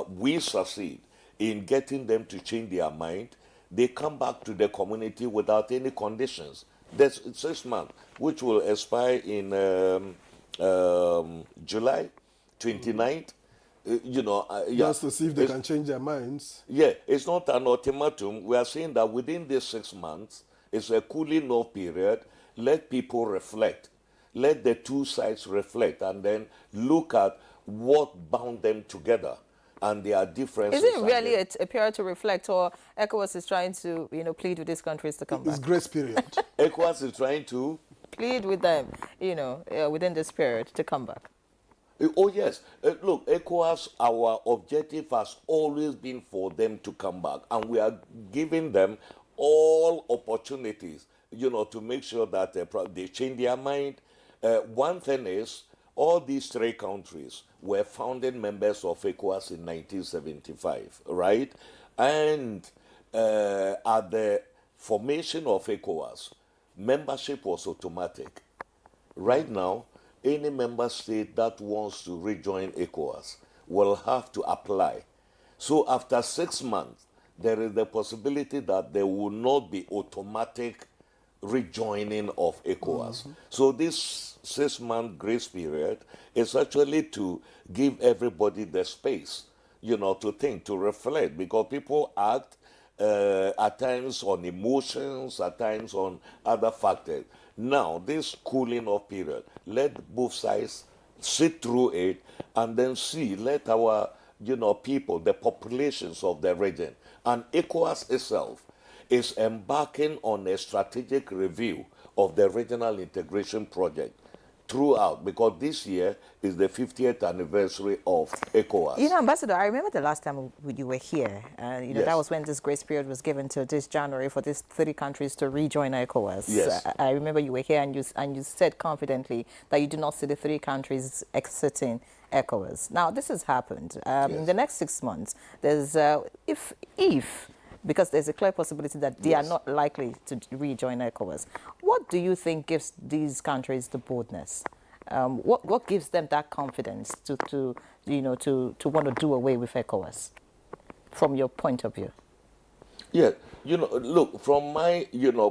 we succeed in getting them to change their mind, they come back to the community without any conditions. That's 6 months, which will expire in July 29th. Just to see if they can change their minds. Yeah, it's not an ultimatum. We are saying that within these 6 months, it's a cooling off period. Let people reflect. Let the two sides reflect and then look at what bound them together and their differences. Is it really a period to reflect, or ECOWAS is trying to, plead with these countries to come back? It's grace period. ECOWAS is trying to plead with them, within this period to come back. Oh, yes. Look, ECOWAS, our objective has always been for them to come back. And we are giving them all opportunities, to make sure that they change their mind. One thing is, all these 3 countries were founding members of ECOWAS in 1975, right? And at the formation of ECOWAS, membership was automatic. Right now, any member state that wants to rejoin ECOWAS will have to apply. So after 6 months, there is the possibility that there will not be automatic rejoining of ECOWAS. So this 6-month grace period is actually to give everybody the space, to think, to reflect, because people act at times on emotions, at times on other factors. Now, this cooling off period, let both sides sit through it and then see, let our, people, the populations of the region, and ECOWAS itself is embarking on a strategic review of the regional integration project throughout, because this year is the 50th anniversary of ECOWAS. Ambassador, I remember the last time you were here. Yes. That was when this grace period was given to this January for these 30 countries to rejoin ECOWAS. Yes. I remember you were here and you said confidently that you do not see the 3 countries exiting ECOWAS. Now, this has happened. In the next 6 months, there's, because there's a clear possibility that they are not likely to rejoin ECOWAS. What do you think gives these countries the boldness? What gives them that confidence to want to do away with ECOWAS, from your point of view? Yeah, look, from my,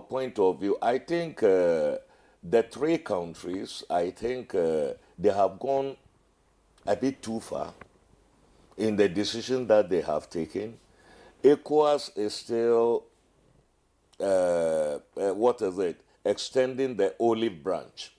point of view, I think the 3 countries, they have gone a bit too far in the decision that they have taken. ECOWAS is still, extending the olive branch,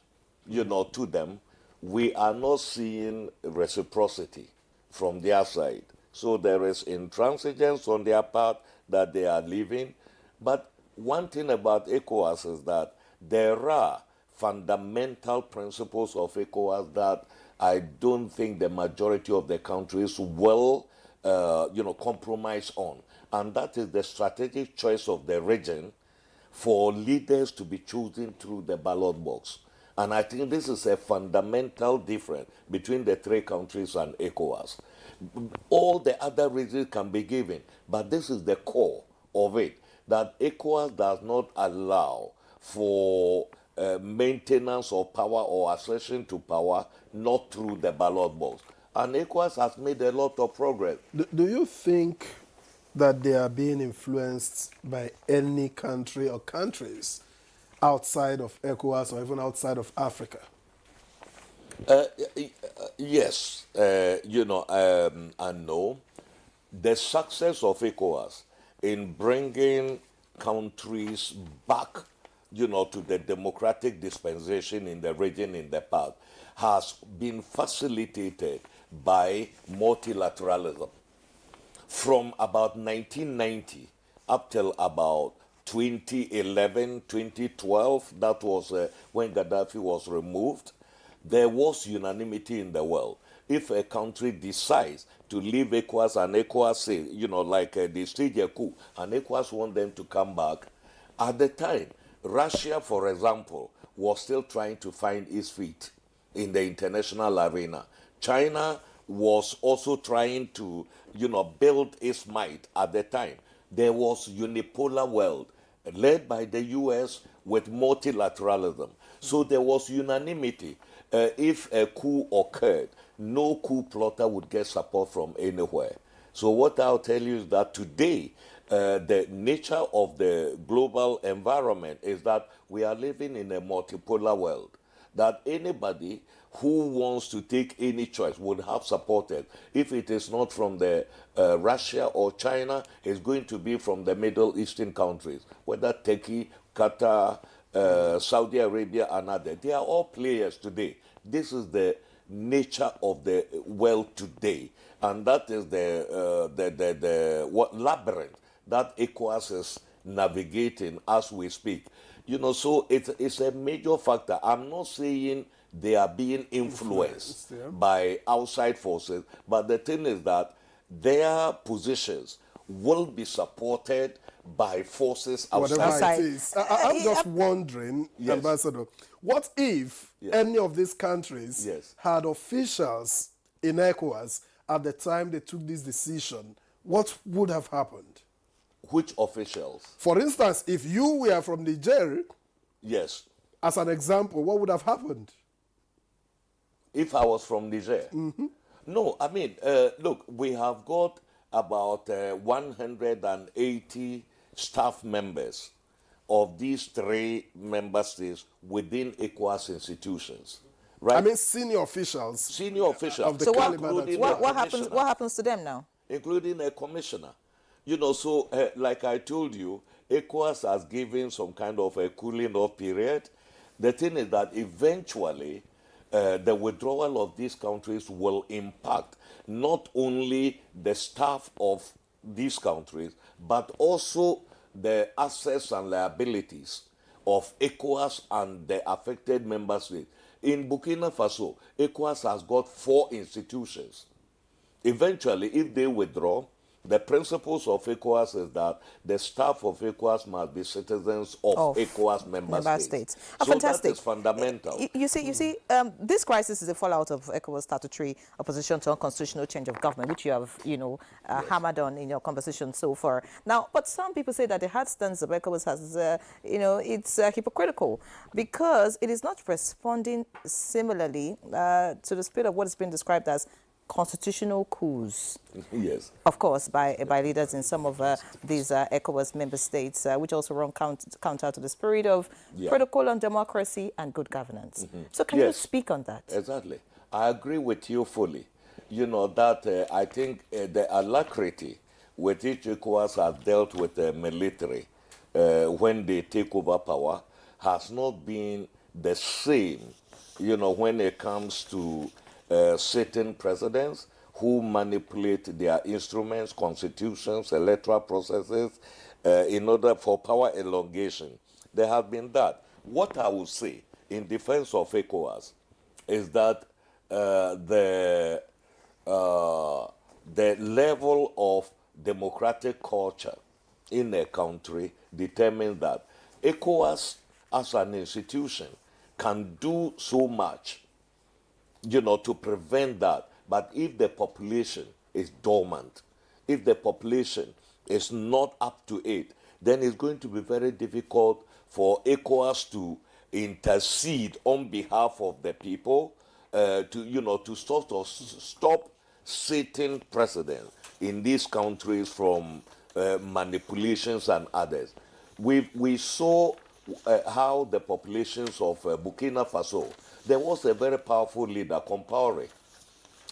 to them. We are not seeing reciprocity from their side. So there is intransigence on their part that they are leaving. But one thing about ECOWAS is that there are fundamental principles of ECOWAS that I don't think the majority of the countries will, compromise on. And that is the strategic choice of the region for leaders to be chosen through the ballot box. And I think this is a fundamental difference between the 3 countries and ECOWAS. All the other reasons can be given, but this is the core of it, that ECOWAS does not allow for maintenance of power or accession to power not through the ballot box. And ECOWAS has made a lot of progress. Do you think that they are being influenced by any country or countries outside of ECOWAS or even outside of Africa? Yes, and no. The success of ECOWAS in bringing countries back to the democratic dispensation in the region in the past has been facilitated by multilateralism. From about 1990 up till about 2011, 2012, that was when Gaddafi was removed, there was unanimity in the world. If a country decides to leave ECOWAS and ECOWAS say, like they stage a coup, and ECOWAS want them to come back, at the time, Russia, for example, was still trying to find its feet in the international arena. China was also trying to, build its might at the time. There was unipolar world led by the U.S. with multilateralism. So there was unanimity. If a coup occurred, no coup plotter would get support from anywhere. So what I'll tell you is that today, the nature of the global environment is that we are living in a multipolar world, that anybody who wants to take any choice would have supported. If it is not from the Russia or China, it's going to be from the Middle Eastern countries, whether Turkey, Qatar, Saudi Arabia, and others. They are all players today. This is the nature of the world today, and that is the what labyrinth that ECOWAS is navigating as we speak. So it's a major factor. I'm not saying they are being influenced by outside forces, but the thing is that their positions will be supported by forces outside. Whatever it is. I'm just wondering, Yes. Ambassador, what if any of these countries had officials in ECOWAS at the time they took this decision? What would have happened? Which officials? For instance, if you were from Niger, Yes. as an example, what would have happened? If I was from Niger? No, I mean, look, we have got about 180 staff members of these three member states within ECOWAS institutions. Right? I mean, senior officials. Senior officials. Of the So caliber that including you a are. what happens to them now? Including a commissioner. So like I told you, ECOWAS has given some kind of a cooling off period. The thing is that eventually the withdrawal of these countries will impact not only the staff of these countries, but also the assets and liabilities of ECOWAS and the affected member states. In Burkina Faso, ECOWAS has got 4 institutions. Eventually, if they withdraw, the principles of ECOWAS is that the staff of ECOWAS must be citizens of ECOWAS member states. So Fantastic. that is fundamental. You see, this crisis is a fallout of ECOWAS statutory opposition to unconstitutional change of government, which you have, hammered on in your conversation so far. Now, but some people say that the hard stance of ECOWAS has, it's hypocritical because it is not responding similarly to the spirit of what has been described as constitutional coups. Yes. Of course, by leaders in some of these ECOWAS member states, which also run counter to the spirit of protocol on democracy and good governance. So can you speak on that? Exactly. I agree with you fully. That I think the alacrity with which ECOWAS has dealt with the military when they take over power has not been the same, when it comes to sitting presidents who manipulate their instruments, constitutions, electoral processes in order for power elongation. There has been that. What I would say in defense of ECOWAS is that the level of democratic culture in a country determines that ECOWAS as an institution can do so much to prevent that. But if the population is dormant, if the population is not up to it, then it's going to be very difficult for ECOWAS to intercede on behalf of the people to stop sitting presidents in these countries from manipulations and others. We saw how the populations of Burkina Faso, there was a very powerful leader, Compaoré.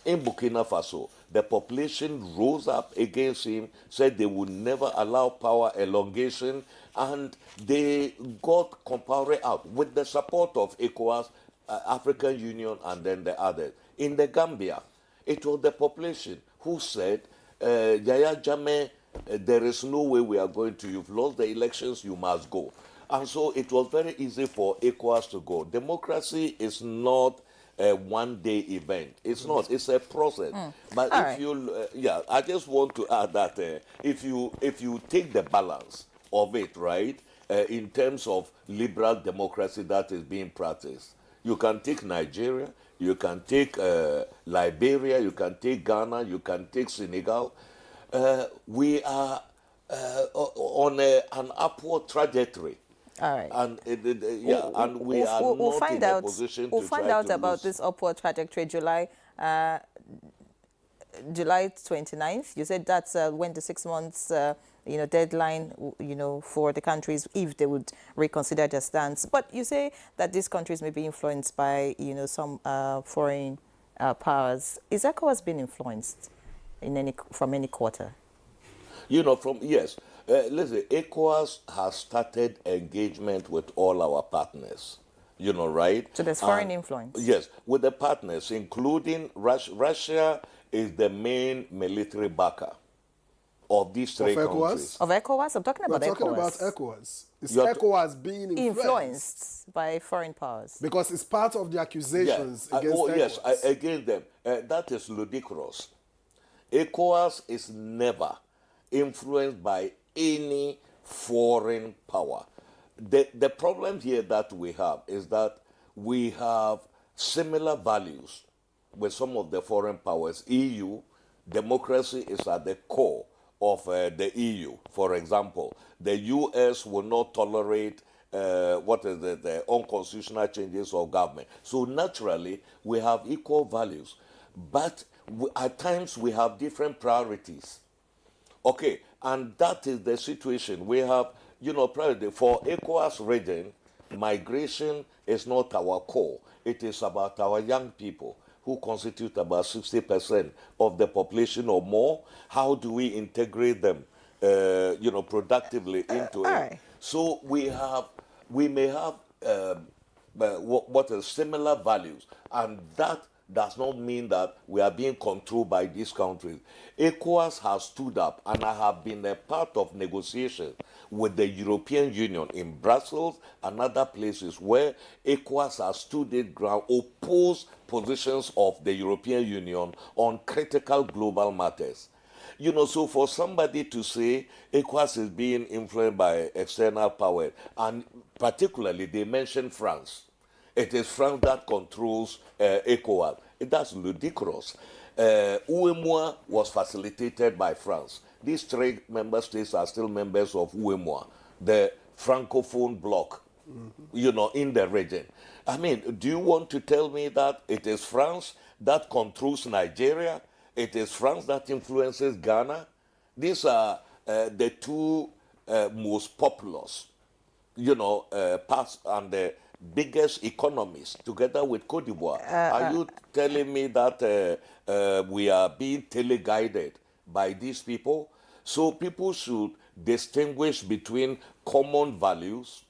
In Burkina Faso, the population rose up against him, said they would never allow power elongation, and they got Compaoré out with the support of ECOWAS, African Union, and then the others. In the Gambia, it was the population who said, Yaya Jammeh, there is no way we are going to, you've lost the elections, you must go. And so it was very easy for ECOWAS to go. Democracy is not a one-day event. It's not. It's a process. But All if right. you, I just want to add that if you take the balance of it, right, in terms of liberal democracy that is being practiced, you can take Nigeria, you can take Liberia, you can take Ghana, you can take Senegal. We are on an upward trajectory. All right. And and we are not in a position we'll to find try out to about lose. this upward trajectory July 29th. You said that's when the 6 months deadline for the countries, if they would reconsider their stance. But you say that these countries may be influenced by some foreign powers. Is ECOWAS being influenced from any quarter? Yes. Listen, ECOWAS has started engagement with all our partners, right? So there's foreign influence? Yes, with the partners, including Russia. Russia is the main military backer of these three countries. Of ECOWAS? I'm talking about We're talking ECOWAS. about ECOWAS. Is You're ECOWAS being Influenced by foreign powers. Because it's part of the accusations against ECOWAS. Yes, against them. That is ludicrous. ECOWAS is never influenced by any foreign power. The problem here that we have is that we have similar values with some of the foreign powers. EU, democracy is at the core of the EU. For example, the US will not tolerate the unconstitutional changes of government. So naturally, we have equal values. But at times, we have different priorities. Okay, and that is the situation. We have, priority for ECOWAS region, migration is not our core. It is about our young people who constitute about 60% of the population or more. How do we integrate them, productively into it? Right. So we may have what are similar values, and that does not mean that we are being controlled by these countries. ECOWAS has stood up, and I have been a part of negotiations with the European Union in Brussels and other places where ECOWAS has stood its ground, opposed positions of the European Union on critical global matters. So for somebody to say ECOWAS is being influenced by external power, and particularly they mention France. It is France that controls ECOWAS. That's ludicrous. UEMOA was facilitated by France. These three member states are still members of UEMOA, the Francophone bloc, in the region. I mean, do you want to tell me that it is France that controls Nigeria? It is France that influences Ghana? These are the two most populous, parts and the biggest economies, together with Cote d'Ivoire. Are you telling me that we are being teleguided by these people? So people should distinguish between common values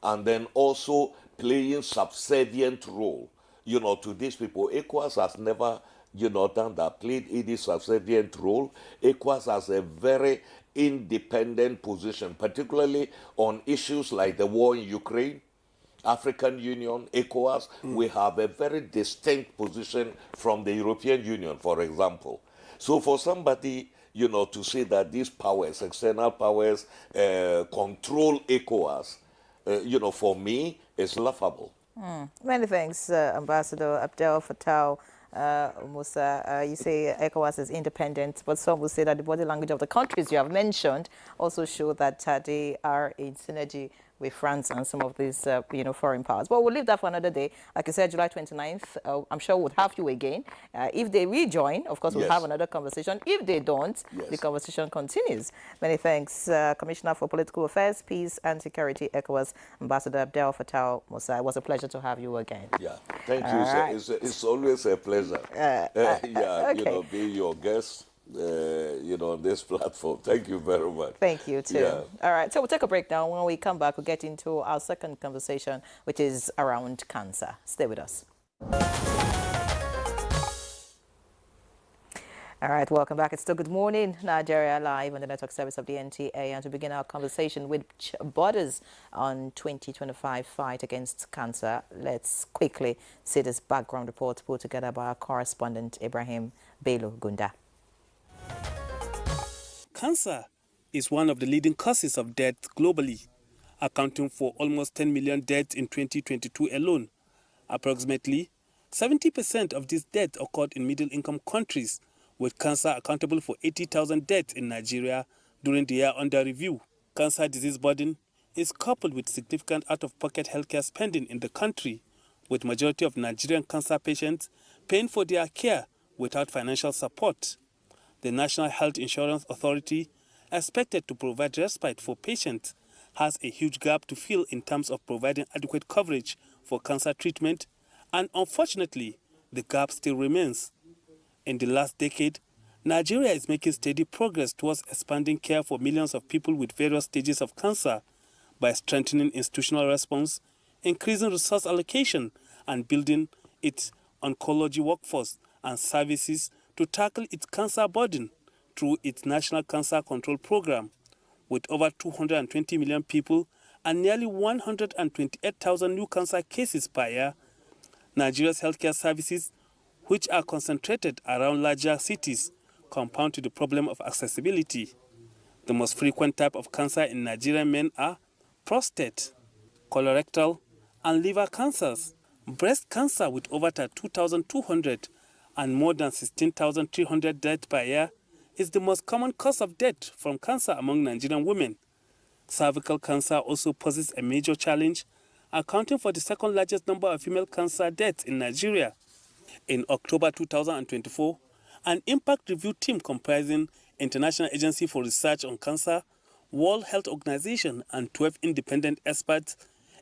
and then also playing subservient role, to these people. ECOWAS has never, done that, played any subservient role. ECOWAS has a very independent position, particularly on issues like the war in Ukraine. African Union, ECOWAS, we have a very distinct position from the European Union, for example. So for somebody, to say that these powers, external powers, control ECOWAS, for me, is laughable. Many thanks, Ambassador Abdel Fattah Musa. You say ECOWAS is independent, but some will say that the body language of the countries you have mentioned also show that they are in synergy with France and some of these, foreign powers. But we'll leave that for another day. Like I said, July 29th, I'm sure we'll have you again. If they rejoin, of course, we'll have another conversation. If they don't, the conversation continues. Many thanks, Commissioner for Political Affairs, Peace and Security, ECOWAS, Ambassador Abdel Fattah Musa. It was a pleasure to have you again. Yeah, thank you. Right. It's always a pleasure. Okay. Being your guest. On this platform. Thank you very much. Thank you, too. Yeah. All right, so we'll take a break now. When we come back, we'll get into our second conversation, which is around cancer. Stay with us. All right, welcome back. It's still Good Morning Nigeria live on the network service of the NTA. And to begin our conversation, which borders on 2025 fight against cancer, let's quickly see this background report put together by our correspondent, Ibrahim Bello Gunda. Cancer is one of the leading causes of death globally, accounting for almost 10 million deaths in 2022 alone. Approximately 70% of these deaths occurred in middle-income countries, with cancer accountable for 80,000 deaths in Nigeria during the year under review. Cancer disease burden is coupled with significant out-of-pocket healthcare spending in the country, with majority of Nigerian cancer patients paying for their care without financial support. The National Health Insurance Authority, expected to provide respite for patients, has a huge gap to fill in terms of providing adequate coverage for cancer treatment, and unfortunately, the gap still remains. In the last decade, Nigeria is making steady progress towards expanding care for millions of people with various stages of cancer by strengthening institutional response, increasing resource allocation, and building its oncology workforce and services to tackle its cancer burden through its National Cancer Control Program. With over 220 million people and nearly 128,000 new cancer cases per year, Nigeria's healthcare services, which are concentrated around larger cities, compound to the problem of accessibility. The most frequent type of cancer in Nigerian men are prostate, colorectal, and liver cancers. Breast cancer, with over 2,200 and more than 16,300 deaths per year, is the most common cause of death from cancer among Nigerian women. Cervical cancer also poses a major challenge, accounting for the second largest number of female cancer deaths in Nigeria. In October 2024, an impact review team comprising International Agency for Research on Cancer, World Health Organization, and 12 independent experts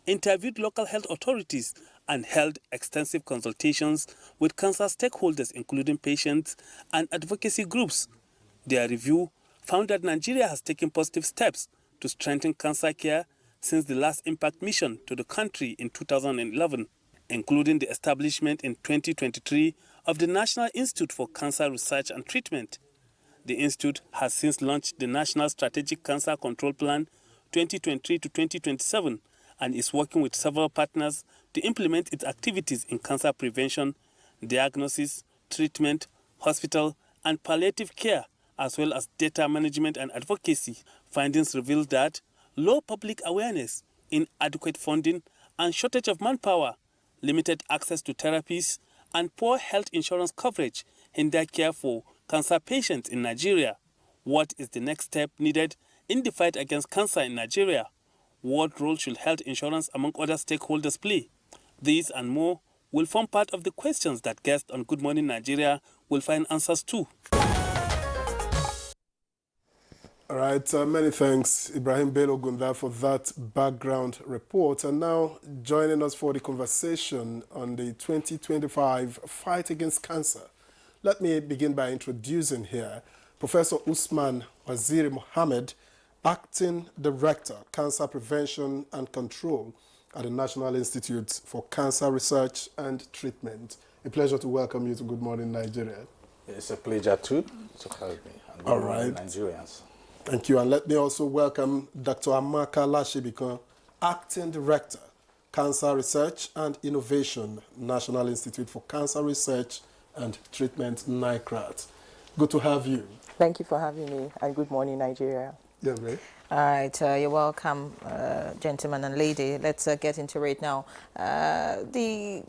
interviewed local health authorities and held extensive consultations with cancer stakeholders, including patients and advocacy groups. Their review found that Nigeria has taken positive steps to strengthen cancer care since the last impact mission to the country in 2011, including the establishment in 2023 of the National Institute for Cancer Research and Treatment. The institute has since launched the National Strategic Cancer Control Plan 2023 to 2027 and is working with several partners to implement its activities in cancer prevention, diagnosis, treatment, hospital, and palliative care, as well as data management and advocacy. Findings reveal that low public awareness, inadequate funding, and shortage of manpower, limited access to therapies, and poor health insurance coverage hinder care for cancer patients in Nigeria. What is the next step needed in the fight against cancer in Nigeria? What role should health insurance, among other stakeholders, play? These and more will form part of the questions that guests on Good Morning Nigeria will find answers to. All right, many thanks, Ibrahim Bello Gunda, for that background report. And now joining us for the conversation on the 2025 fight against cancer. Let me begin by introducing here Professor Usman Waziri Mohammed, Acting Director, Cancer Prevention and Control at the National Institute for Cancer Research and Treatment. A pleasure to welcome you to Good Morning Nigeria. It's a pleasure too to have me. And good morning, Nigerians. Thank you. And let me also welcome Dr. Amaka Lashibikan, Acting Director, Cancer Research and Innovation, National Institute for Cancer Research and Treatment, NICRAT. Good to have you. Thank you for having me, and good morning, Nigeria. Yeah, right. All right, you're welcome, gentlemen and lady. Let's get into it now. The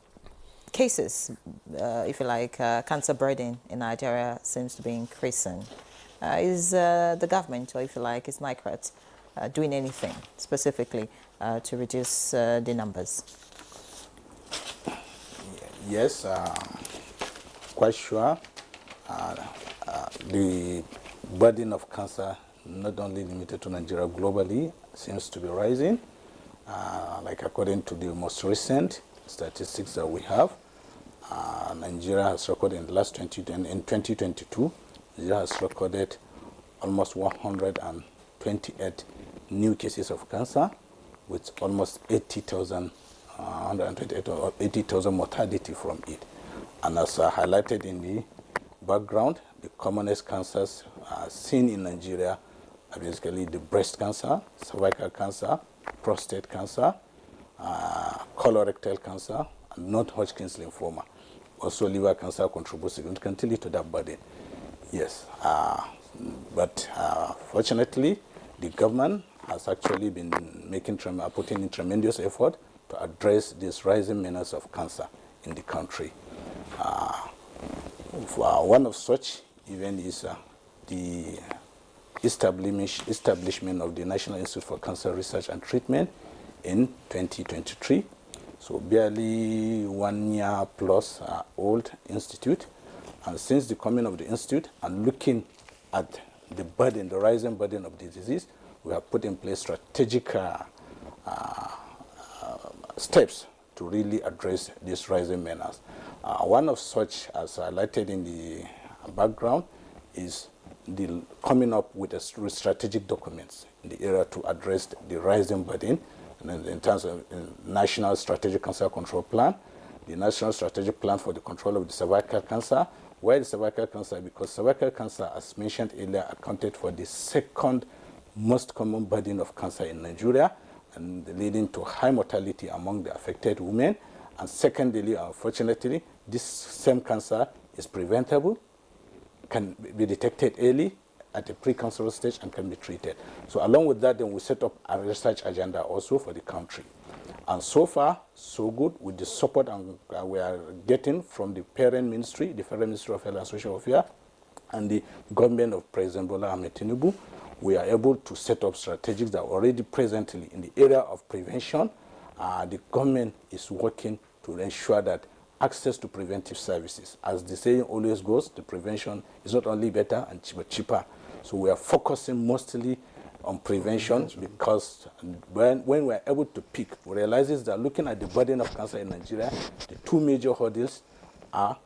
cases, if you like, cancer burden in Nigeria seems to be increasing. Is the government, or if you like, is NICRAT doing anything specifically to reduce the numbers? Yes, quite sure. The burden of cancer, not only limited to Nigeria, globally, seems to be rising. Like according to the most recent statistics that we have, Nigeria has recorded in the last in 2022, Nigeria has recorded almost 128 new cases of cancer, with almost 80,000 or 80,000 mortality from it. And as highlighted in the background, the commonest cancers seen in Nigeria are basically the breast cancer, cervical cancer, prostate cancer, colorectal cancer, and non-Hodgkin's lymphoma. Also, liver cancer contributes significantly to that burden. Yes, but fortunately, the government has actually been putting in tremendous effort to address this rising menace of cancer in the country. One of such events is the establishment of the National Institute for Cancer Research and Treatment in 2023. So barely 1 year plus old institute. And since the coming of the institute and looking at the burden, the rising burden of the disease, we have put in place strategic steps to really address this rising menace. One of such, as highlighted in the background, is the coming up with strategic documents in the area to address the rising burden. And in terms of National Strategic Cancer Control Plan, the National Strategic Plan for the Control of the Cervical Cancer. Why the cervical cancer? Because cervical cancer, as mentioned earlier, accounted for the second most common burden of cancer in Nigeria, and leading to high mortality among the affected women. And secondly, unfortunately, this same cancer is preventable, can be detected early at a precancerous stage, and can be treated. So along with that, then we set up a research agenda also for the country. And so far, so good, with the support we are getting from the parent ministry, the Federal Ministry of Health and Social Affairs, and the government of President Bola Ahmed Tinubu, we are able to set up strategies that are already presently in the area of prevention. The government is working to ensure that access to preventive services, as the saying always goes, the prevention is not only better and cheaper. So we are focusing mostly on prevention, because when we are able to pick, we realize that looking at the burden of cancer in Nigeria, the two major hurdles are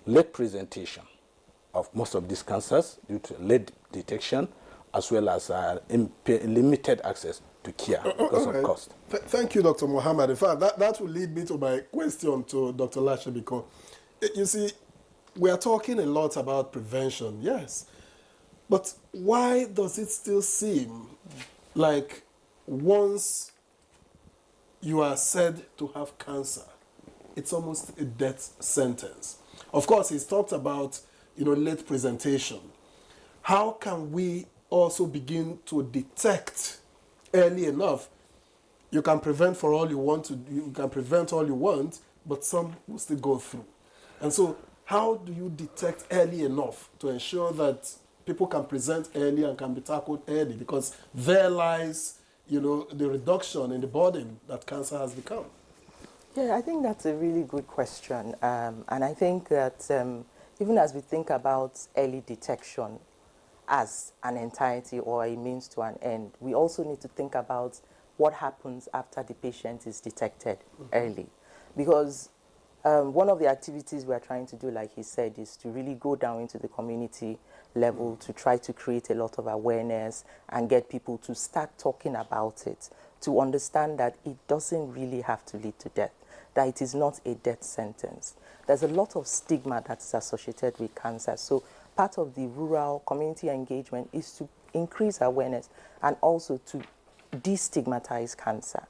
late presentation of most of these cancers due to late detection, as well as limited access to care because of cost. Thank you, Dr. Mohammed. In fact, that will lead me to my question to Dr. Lashe, because you see, we are talking a lot about prevention, yes. But why does it still seem like once you are said to have cancer, it's almost a death sentence? Of course, he's talked about, late presentation. How can we also begin to detect early enough? You can prevent for all you want to, you can prevent all you want, but some will still go through. And so how do you detect early enough to ensure that people can present early and can be tackled early? Because there lies, the reduction in the burden that cancer has become. Yeah, I think that's a really good question. And I think that even as we think about early detection as an entirety or a means to an end, we also need to think about what happens after the patient is detected early. Because one of the activities we're trying to do, like he said, is to really go down into the community level to try to create a lot of awareness and get people to start talking about it, to understand that it doesn't really have to lead to death, that it is not a death sentence. There's a lot of stigma that's associated with cancer. So part of the rural community engagement is to increase awareness and also to destigmatize cancer.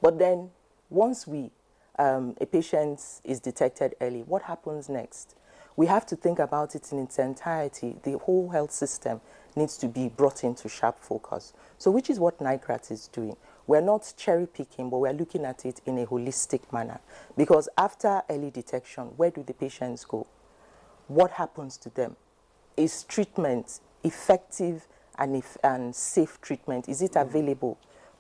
But then once a patient is detected early, what happens next? We have to think about it in its entirety. The whole health system needs to be brought into sharp focus. So which is what NIGRAT is doing. We're not cherry picking, but we're looking at it in a holistic manner. Because after early detection, where do the patients go? What happens to them? Is treatment effective and safe treatment? Is it available?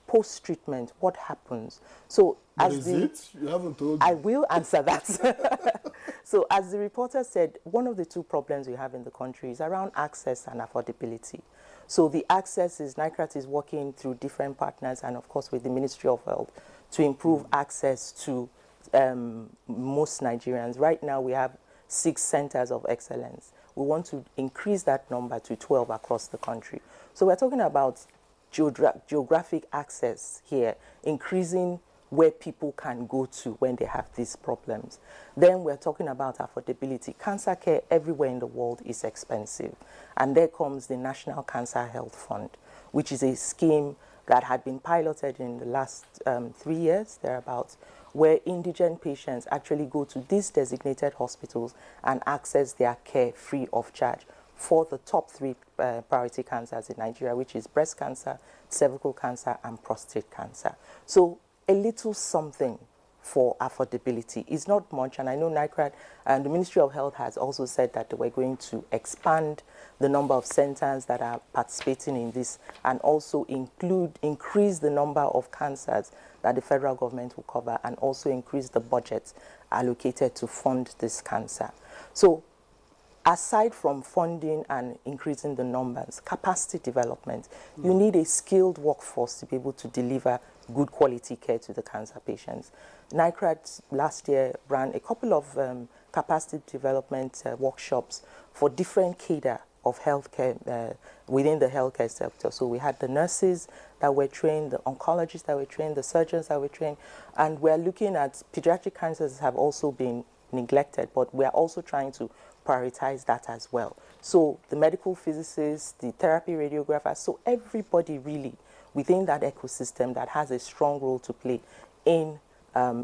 Post-treatment, what happens? So But is it? You haven't told I me. will answer that. So as the reporter said, one of the two problems we have in the country is around access and affordability. So the access is, NICRAT is working through different partners and of course with the Ministry of Health to improve access to most Nigerians. Right now we have 6 centers of excellence. We want to increase that number to 12 across the country. So we're talking about geographic access here, increasing where people can go to when they have these problems. Then we're talking about affordability. Cancer care everywhere in the world is expensive. And there comes the National Cancer Health Fund, which is a scheme that had been piloted in the last 3 years, thereabouts, where indigent patients actually go to these designated hospitals and access their care free of charge for the top 3 priority cancers in Nigeria, which is breast cancer, cervical cancer, and prostate cancer. So a little something for affordability is not much, and I know NICRAT and the Ministry of Health has also said that we're going to expand the number of centers that are participating in this and also increase the number of cancers that the federal government will cover and also increase the budget allocated to fund this cancer. So aside from funding and increasing the numbers, capacity development, you need a skilled workforce to be able to deliver good quality care to the cancer patients. NICRAT last year ran a couple of capacity development workshops for different cadre of healthcare within the healthcare sector. So we had the nurses that were trained, the oncologists that were trained, the surgeons that were trained, and we're looking at pediatric cancers have also been neglected, but we're also trying to prioritize that as well. So the medical physicists, the therapy radiographers, so everybody really within that ecosystem that has a strong role to play in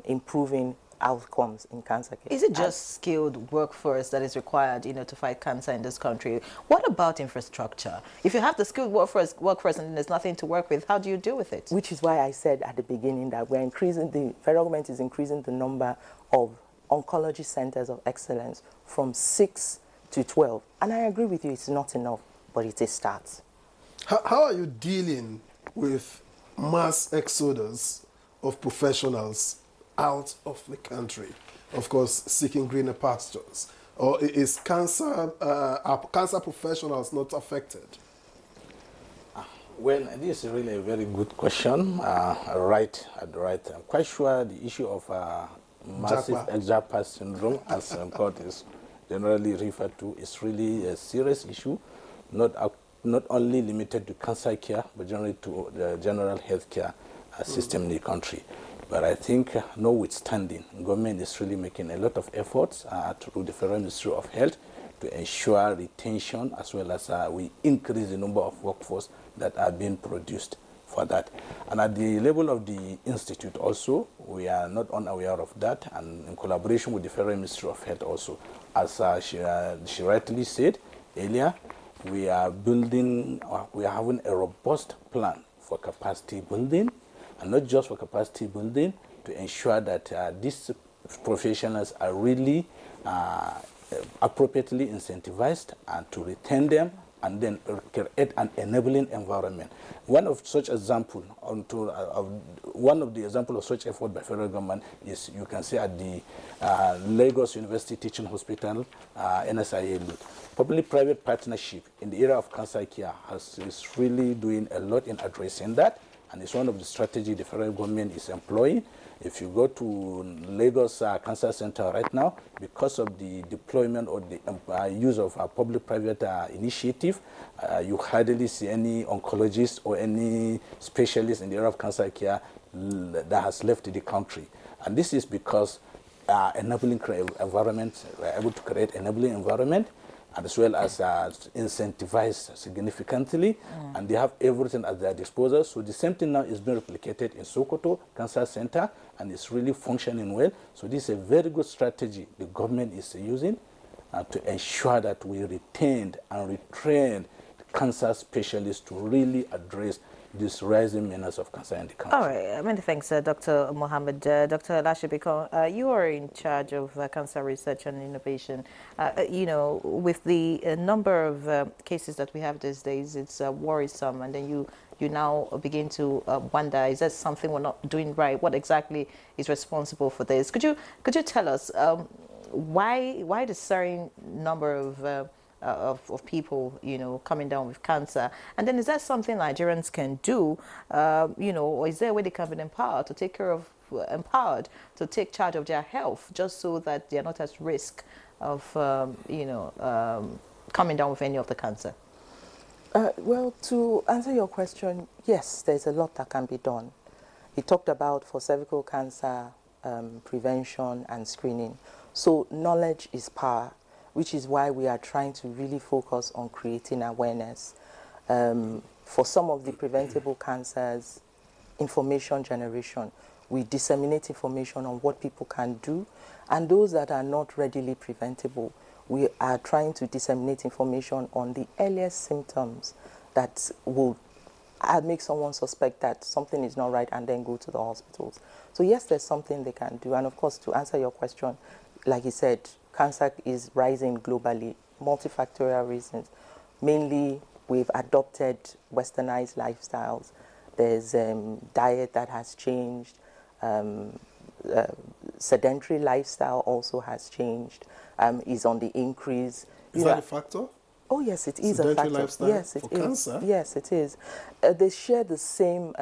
improving outcomes in cancer care. Is it just skilled workforce that is required, to fight cancer in this country? What about infrastructure? If you have the skilled workforce and there's nothing to work with, how do you deal with it? Which is why I said at the beginning that we're increasing, the federal government is increasing the number of oncology centers of excellence from 6 to 12. And I agree with you, it's not enough, but it's a start. How are you dealing with mass exodus of professionals out of the country, of course, seeking greener pastures? Or is are cancer professionals not affected? Well, this is really a very good question, right at the right time. I'm quite sure the issue of massive Japa syndrome, as court is generally referred to, is really a serious issue, not only limited to cancer care, but generally to the general healthcare system in the country. But I think, notwithstanding, government is really making a lot of efforts through the Federal Ministry of Health to ensure retention as well as we increase the number of workforce that are being produced for that. And at the level of the institute also, we are not unaware of that, and in collaboration with the Federal Ministry of Health also. As she rightly said earlier, we are building, we are having a robust plan for capacity building, and not just for capacity building, to ensure that these professionals are really appropriately incentivized and to retain them and then create an enabling environment. One of such example, one of the example of such effort by federal government is, you can see at the Lagos University Teaching Hospital, NSIA. Public-private partnership in the area of cancer care is really doing a lot in addressing that, and it's one of the strategies the federal government is employing. If you go to Lagos Cancer Center right now, because of the deployment or the use of a public-private initiative, you hardly see any oncologist or any specialist in the area of cancer care that has left the country. And this is because enabling environment, we're able to create enabling environment, as well as incentivized significantly, and they have everything at their disposal. So the same thing now is being replicated in Sokoto Cancer Center, and it's really functioning well. So this is a very good strategy the government is using to ensure that we retain and retrain cancer specialists to really address this rising menace of cancer in the country. All right, many thanks, Dr. Mohammed. Dr. Lashibiko, you are in charge of cancer research and innovation. You know, with the number of cases that we have these days, it's worrisome, and then you now begin to wonder, is that something we're not doing right? What exactly is responsible for this? Could you tell us why the certain number of people, you know, coming down with cancer? And then is that something Nigerians can do, you know, or is there a way they can be empowered to take charge of their health, just so that they're not at risk of, you know, coming down with any of the cancer? Well, to answer your question, yes, there's a lot that can be done. He talked about for cervical cancer prevention and screening. So knowledge is power, which is why we are trying to really focus on creating awareness. For some of the preventable cancers, information generation. We disseminate information on what people can do, and those that are not readily preventable, we are trying to disseminate information on the earliest symptoms that will make someone suspect that something is not right and then go to the hospitals. So yes, there's something they can do. And of course, to answer your question, like you said, cancer is rising globally, multifactorial reasons. Mainly, we've adopted westernized lifestyles. There's diet that has changed. Sedentary lifestyle also has changed, is on the increase. Is that a factor? Oh yes, it is a Sedentary factor. lifestyle Yes, it for is. cancer? Yes, it is. They share the same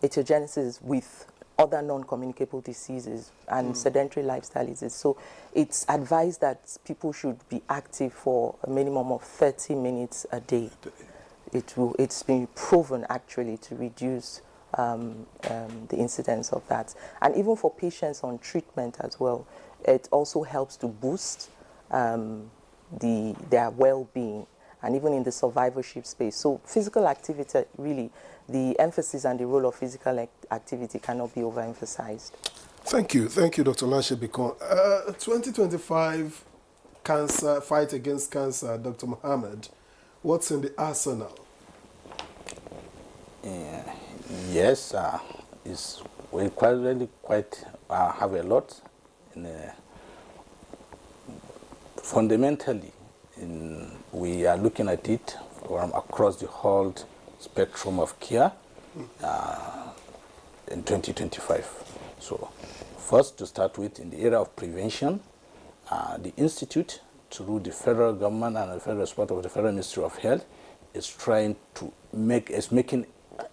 etiologenesis with other non-communicable diseases and sedentary lifestyle diseases. So it's advised that people should be active for a minimum of 30 minutes a day. It's been proven actually to reduce the incidence of that. And even for patients on treatment as well, it also helps to boost their well-being, and even in the survivorship space. So physical activity, really, the emphasis and the role of physical activity cannot be overemphasized. Thank you, Dr. Lashibiko. 2025 cancer, fight against cancer, Dr. Mohammed, what's in the arsenal? Yes, we quite have a lot. Fundamentally, we are looking at it from across the whole spectrum of care in 2025. So first, to start with, in the area of prevention, the Institute, through the federal government and the federal support of the Federal Ministry of Health, is making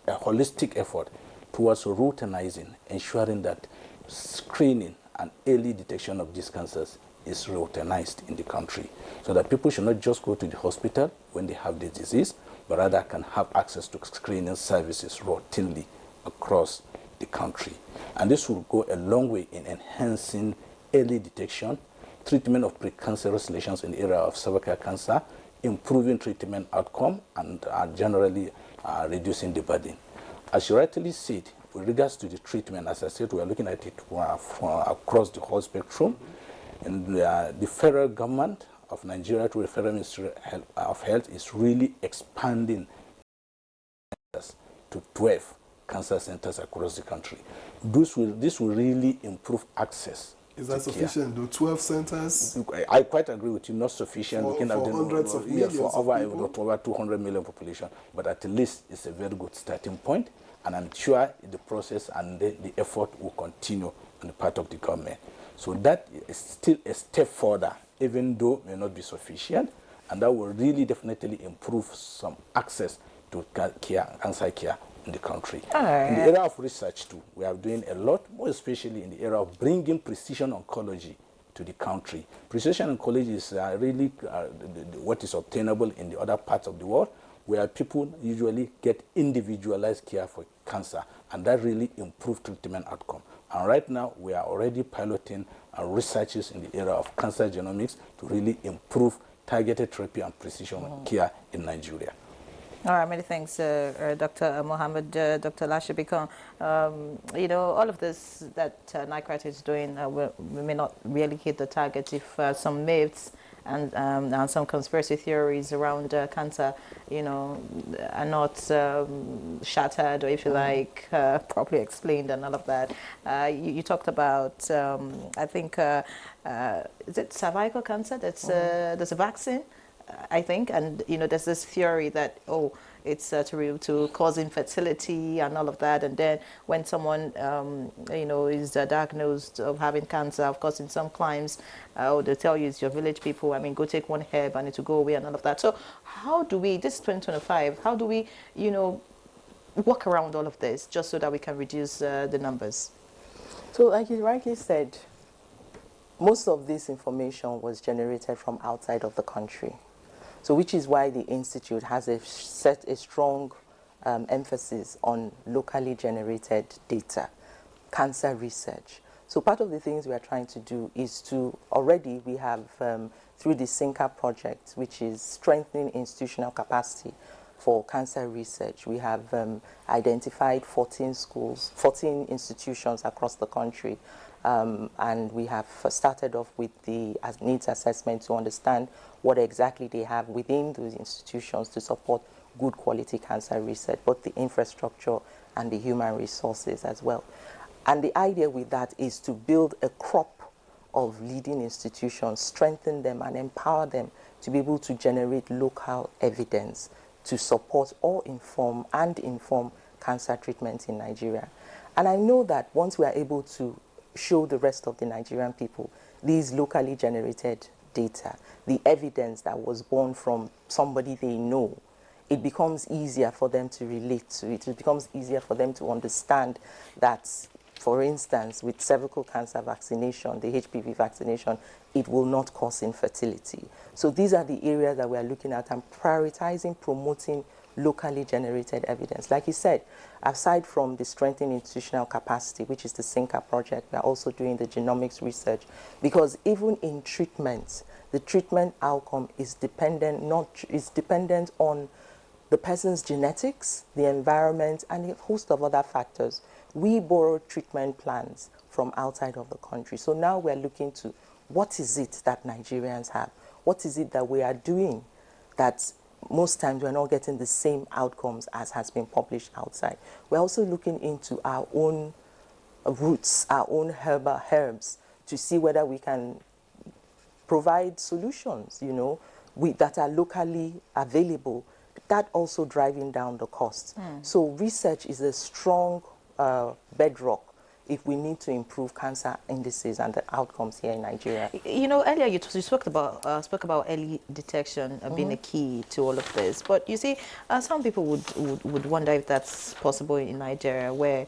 a holistic effort towards routinizing, ensuring that screening and early detection of these cancers is routinized in the country, so that people should not just go to the hospital when they have the disease, but rather can have access to screening services routinely across the country. And this will go a long way in enhancing early detection, treatment of precancerous lesions in the area of cervical cancer, improving treatment outcome, and generally reducing the burden. As you rightly said, with regards to the treatment, as I said, we are looking at it from across the whole spectrum. And the federal government of Nigeria, through the Federal Ministry of Health, is really expanding to 12 cancer centers across the country. This will really improve access. Is that sufficient? Do 12 centers? I quite agree with you, not sufficient. For hundreds of millions for of people? over 200 million population, but at least it's a very good starting point, and I'm sure the process and the effort will continue on the part of the government. So that is still a step further, even though it may not be sufficient, and that will really definitely improve some access to cancer care in the country. In the area of research too, we are doing a lot, more especially in the area of bringing precision oncology to the country. Precision oncology is really what is obtainable in the other parts of the world, where people usually get individualized care for cancer, and that really improves treatment outcome. And right now, we are already piloting researches in the area of cancer genomics to really improve targeted therapy and precision care in Nigeria. All right, many thanks, Dr. Mohammed, Dr. Lashibiko. You know, all of this that NICRAT is doing, we may not really hit the target if some myths and some conspiracy theories around cancer, you know, are not shattered, or if you like, properly explained and all of that. You talked about, I think, is it cervical cancer? There's a vaccine, I think, and you know, there's this theory that it's to cause infertility and all of that. And then when someone you know, is diagnosed of having cancer, of course, in some climes, they tell you it's your village people. I mean, go take one herb and it will go away and all of that. So how do we? This is 2025. How do we, you know, work around all of this just so that we can reduce the numbers? So, like you rightly said, most of this information was generated from outside of the country. So which is why the Institute has set a strong emphasis on locally generated data, cancer research. So part of the things we are trying to do is already we have, through the SINCA project, which is strengthening institutional capacity for cancer research, we have identified 14 schools, 14 institutions across the country. And we have started off with the needs assessment to understand what exactly they have within those institutions to support good quality cancer research, both the infrastructure and the human resources as well. And the idea with that is to build a crop of leading institutions, strengthen them and empower them to be able to generate local evidence to support or inform cancer treatment in Nigeria. And I know that once we are able to show the rest of the Nigerian people these locally generated data, the evidence that was born from somebody they know, it becomes easier for them to relate to it. It becomes easier for them to understand that, for instance, with cervical cancer vaccination, the HPV vaccination, it will not cause infertility. So these are the areas that we are looking at and prioritizing, promoting locally generated evidence. Like you said, aside from the strengthening institutional capacity, which is the SINCA project, we are also doing the genomics research, because even in treatment, the treatment outcome is dependent on the person's genetics, the environment, and a host of other factors. We borrow treatment plans from outside of the country. So now we're looking to what is it that Nigerians have? What is it that we are doing that most times we're not getting the same outcomes as has been published outside? We're also looking into our own roots, our own herbs, to see whether we can provide solutions, you know, that are locally available, that also driving down the costs. So research is a strong bedrock if we need to improve cancer indices and the outcomes here in Nigeria. You know, earlier you spoke about early detection being a key to all of this. But you see, some people would wonder if that's possible in Nigeria, where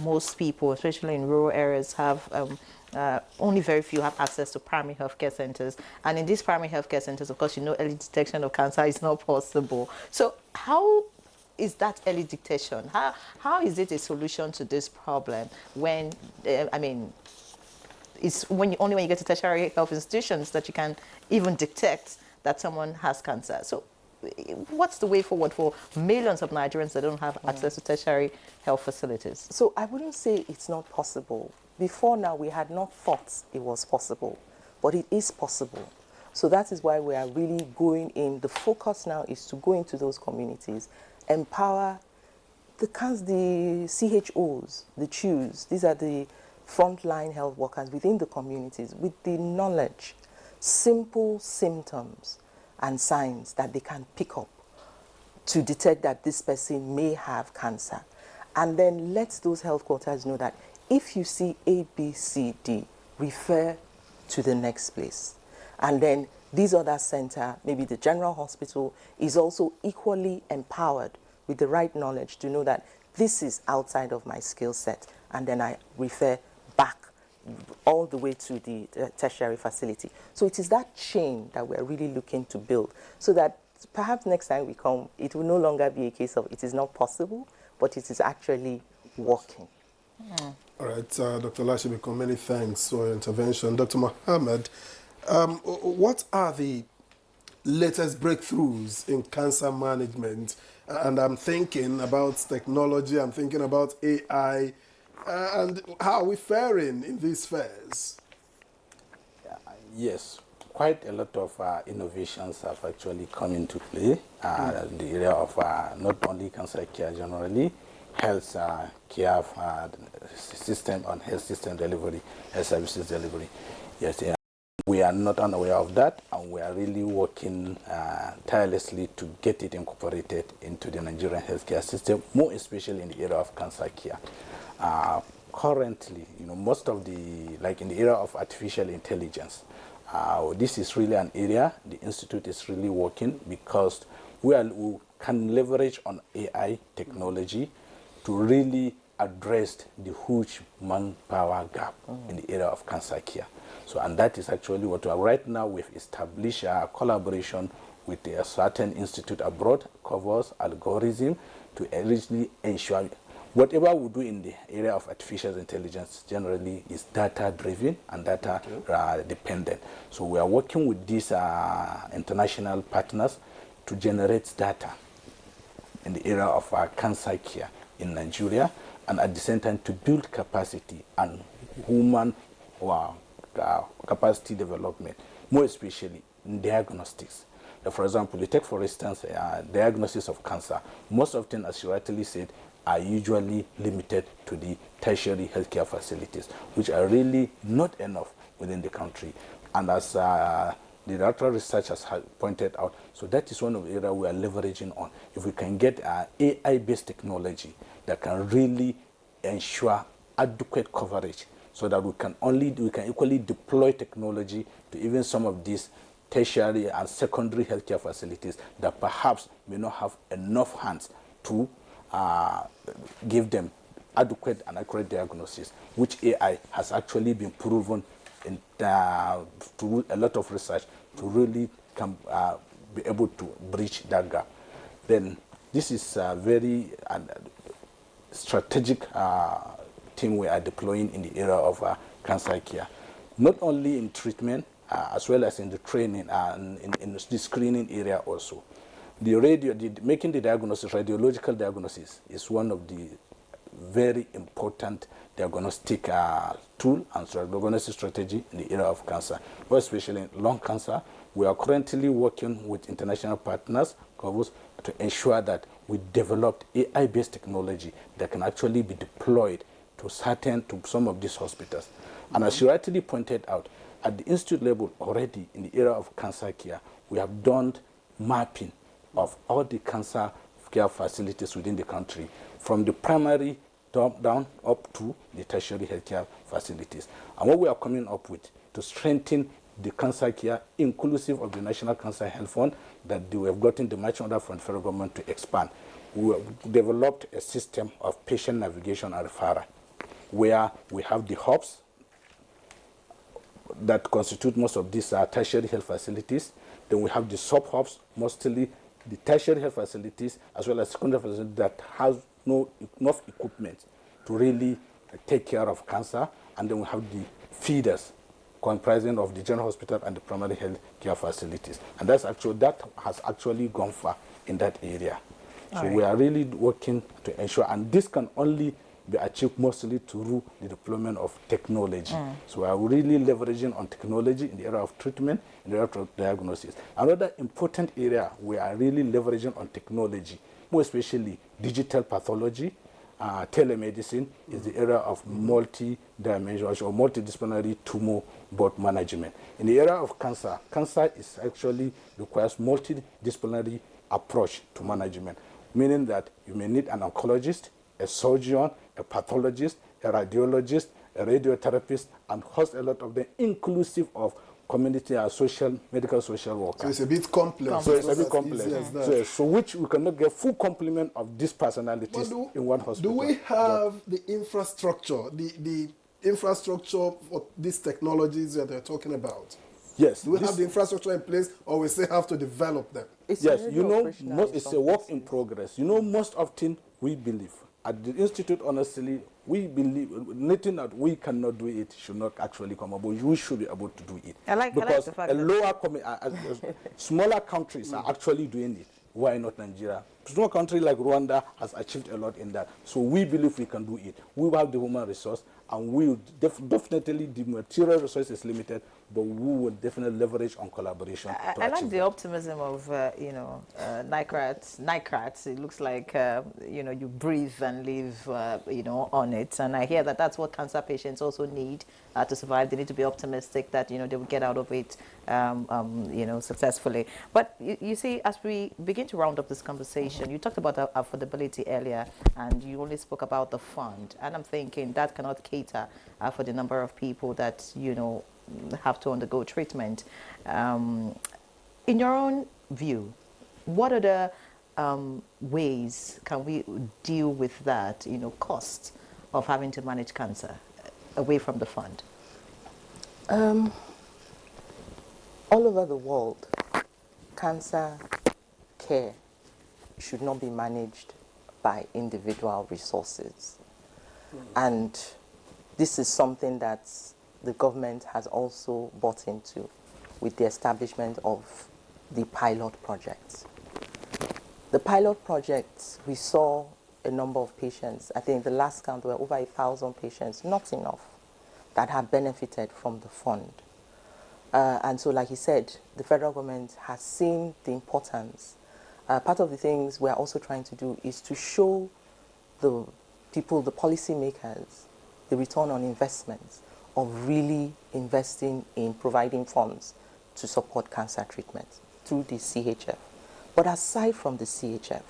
most people, especially in rural areas, have only very few have access to primary healthcare centers. And in these primary healthcare centers, of course, you know, early detection of cancer is not possible. So how is that early detection? How is it a solution to this problem when, I mean, it's only when you get to tertiary health institutions that you can even detect that someone has cancer. So what's the way forward for millions of Nigerians that don't have access to tertiary health facilities? So I wouldn't say it's not possible. Before now, we had not thought it was possible, but it is possible. So that is why we are really going in. The focus now is to go into those communities, empower the CHOs, the CHUs. These are the frontline health workers within the communities with the knowledge, simple symptoms and signs that they can pick up to detect that this person may have cancer. And then let those health workers know that if you see A, B, C, D, refer to the next place. And then these other center, maybe the general hospital, is also equally empowered with the right knowledge to know that this is outside of my skill set. And then I refer back all the way to the tertiary facility. So it is that chain that we're really looking to build, so that perhaps next time we come, it will no longer be a case of it is not possible, but it is actually working. All right, Dr. Lashibiko, many thanks for your intervention. Dr. Mohammed, what are the latest breakthroughs in cancer management? And I'm thinking about technology, I'm thinking about AI, and how are we faring in these spheres? Yes. quite a lot of innovations have actually come into play in the area of not only cancer care generally, health care system and health system delivery, health services delivery. Yes, we are not unaware of that, and we are really working tirelessly to get it incorporated into the Nigerian healthcare system, more especially in the area of cancer care. Currently, most of like in the area of artificial intelligence, this is really an area the Institute is really working, because we can leverage on AI technology to really address the huge manpower gap in the area of cancer care. So, and that is actually what we are right now. We've established a collaboration with a certain institute abroad, covers algorithm to really ensure whatever we do in the area of artificial intelligence generally is data driven and data dependent. So we are working with these international partners to generate data in the area of cancer care in Nigeria, and at the same time to build capacity and human capacity development, more especially in diagnostics. For example, you take for instance diagnosis of cancer. Most often, as you rightly said, are usually limited to the tertiary healthcare facilities, which are really not enough within the country. And as the director researchers have pointed out, so that is one of the areas we are leveraging on. If we can get AI-based technology that can really ensure adequate coverage, so that we can equally deploy technology to even some of these tertiary and secondary healthcare facilities that perhaps may not have enough hands to give them adequate and accurate diagnosis, which AI has actually been proven in through a lot of research to really be able to bridge that gap. Then this is a very strategic team we are deploying in the area of cancer care, not only in treatment as well as in the training and in the screening area also. Making the diagnosis, radiological diagnosis, is one of the very important diagnostic tool and diagnostic strategy in the area of cancer, but especially in lung cancer. We are currently working with international partners to ensure that we developed AI-based technology that can actually be deployed to some of these hospitals. And as you rightly pointed out, at the institute level already in the area of cancer care, we have done mapping of all the cancer care facilities within the country, from the primary down up to the tertiary healthcare facilities. And what we are coming up with to strengthen the cancer care, inclusive of the National Cancer Health Fund that we have gotten the matching order from the federal government to expand. We have developed a system of patient navigation and referral, where we have the hubs that constitute most of these tertiary health facilities. Then we have the sub-hubs, mostly the tertiary health facilities, as well as secondary facilities that has no enough equipment to really take care of cancer. And then we have the feeders, comprising of the general hospital and the primary health care facilities. And that has actually gone far in that area. So we are really working to ensure, and this can only be achieved mostly through the deployment of technology. So we are really leveraging on technology in the area of treatment, in the area of diagnosis. Another important area we are really leveraging on technology, more especially digital pathology, telemedicine, is the area of multi-dimensional or multidisciplinary tumor board management. In the area of cancer, cancer is actually requires multidisciplinary approach to management, meaning that you may need an oncologist, a surgeon, a pathologist, a radiologist, a radiotherapist, and host a lot of them, inclusive of community and medical social workers. So it's a bit complex. So it's a bit complex. So which we cannot get full complement of these personalities in one hospital. Do we have the infrastructure, the infrastructure for these technologies that they're talking about? Yes. Do we have the infrastructure in place, or we still have to develop them? It's a work in progress. Most often we believe at the institute, honestly, we believe nothing that we cannot do it should not actually come about. We should be able to do it. Because smaller countries are actually doing it. Why not Nigeria? small country like Rwanda has achieved a lot in that. So we believe we can do it. We will have the human resource, and we will definitely, the material resource is limited, but we will definitely leverage on collaboration. I like the optimism of, NICRAT. It looks like, you breathe and live, on it. And I hear that that's what cancer patients also need to survive. They need to be optimistic that, they will get out of it, successfully. But you see, as we begin to round up this conversation, you talked about affordability earlier, and you only spoke about the fund. And I'm thinking that cannot cater for the number of people that, have to undergo treatment. In your own view, what are the ways can we deal with that, cost of having to manage cancer away from the fund? All over the world, cancer care should not be managed by individual resources. And this is something that the government has also bought into with the establishment of the pilot projects. The pilot projects, we saw a number of patients. I think the last count there were over 1,000 patients, not enough, that have benefited from the fund. And so, like he said, the federal government has seen the importance. Part of the things we're also trying to do is to show the people, the policymakers, the return on investments of really investing in providing funds to support cancer treatment through the CHF. But aside from the CHF,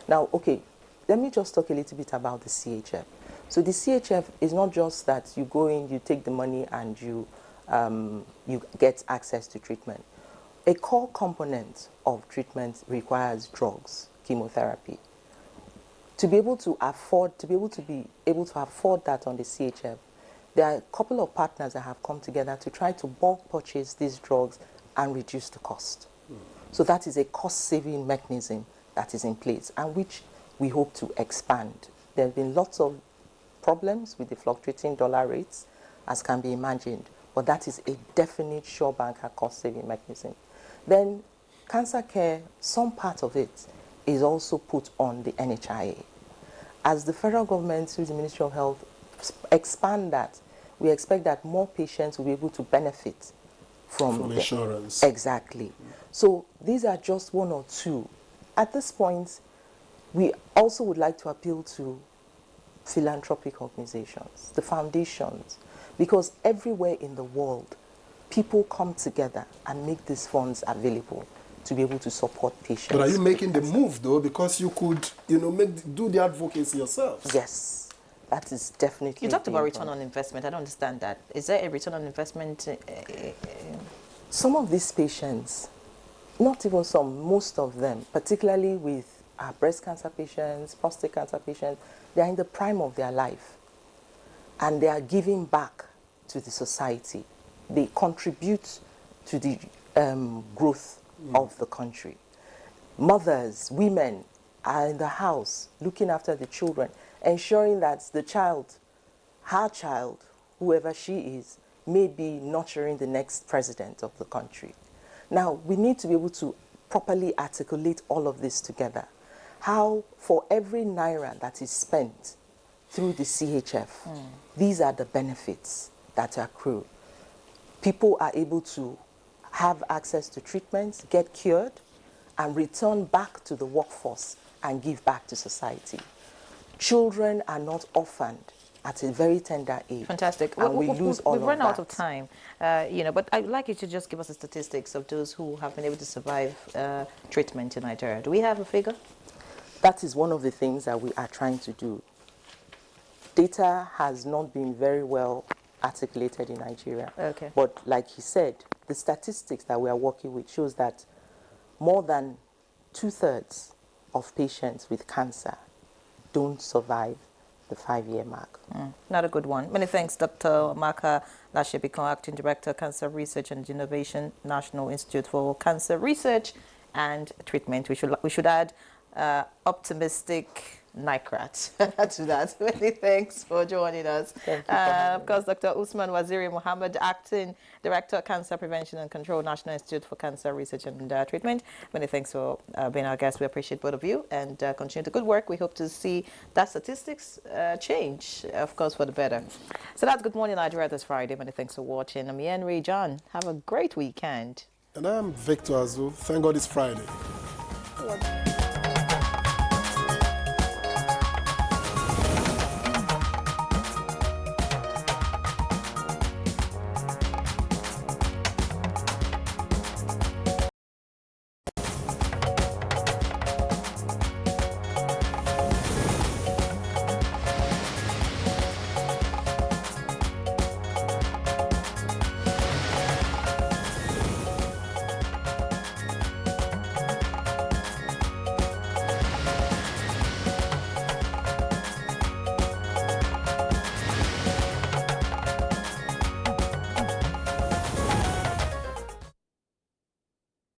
now, okay, let me just talk a little bit about the CHF. So the CHF is not just that you go in, you take the money, and you get access to treatment. A core component of treatment requires drugs, chemotherapy. To be able to afford that on the CHF, there are a couple of partners that have come together to try to bulk purchase these drugs and reduce the cost. So that is a cost-saving mechanism that is in place and which we hope to expand. There have been lots of problems with the fluctuating dollar rates, as can be imagined, but that is a definite sure banker cost-saving mechanism. Then cancer care, some part of it is also put on the NHIA. As the federal government, through the Ministry of Health, expand that, we expect that more patients will be able to benefit from insurance. Exactly. So these are just one or two. At this point, we also would like to appeal to philanthropic organizations, the foundations, because everywhere in the world, people come together and make these funds available to be able to support patients. But are you making the move, though? Because you could, do the advocacy yourself. Yes. That is definitely. You talked about return on investment. I don't understand that. Is there a return on investment? Some of these patients, not even some, most of them, particularly with breast cancer patients, prostate cancer patients, they are in the prime of their life. And they are giving back to the society. They contribute to the growth of the country. Mothers, women are in the house looking after the children, ensuring that the child, her child, whoever she is, may be nurturing the next president of the country. Now, we need to be able to properly articulate all of this together. How, for every naira that is spent through the CHF, these are the benefits that accrue. People are able to have access to treatments, get cured, and return back to the workforce and give back to society. Children are not orphaned at a very tender age. Fantastic. And we lose all of that. We've run out of time, but I'd like you to just give us the statistics of those who have been able to survive treatment in Nigeria. Do we have a figure? That is one of the things that we are trying to do. Data has not been very well articulated in Nigeria. Okay. But like he said, the statistics that we are working with shows that more than 2/3 of patients with cancer don't survive the 5-year mark. Not a good one. Many thanks, Dr. Amaka Lashebikon, Acting Director, Cancer Research and Innovation, National Institute for Cancer Research and Treatment. We should add optimistic NICRAT to that. Many thanks for joining us. Thank you. Of course, Dr. Usman Waziri Muhammad, Acting Director, Cancer Prevention and Control, National Institute for Cancer Research and Treatment. Many thanks for being our guest. We appreciate both of you and continue the good work. We hope to see that statistics change, of course, for the better. So that's Good Morning Nigeria this Friday. Many thanks for watching. I'm Henry John. Have a great weekend. And I'm Victor Azu. Thank God it's Friday. Well,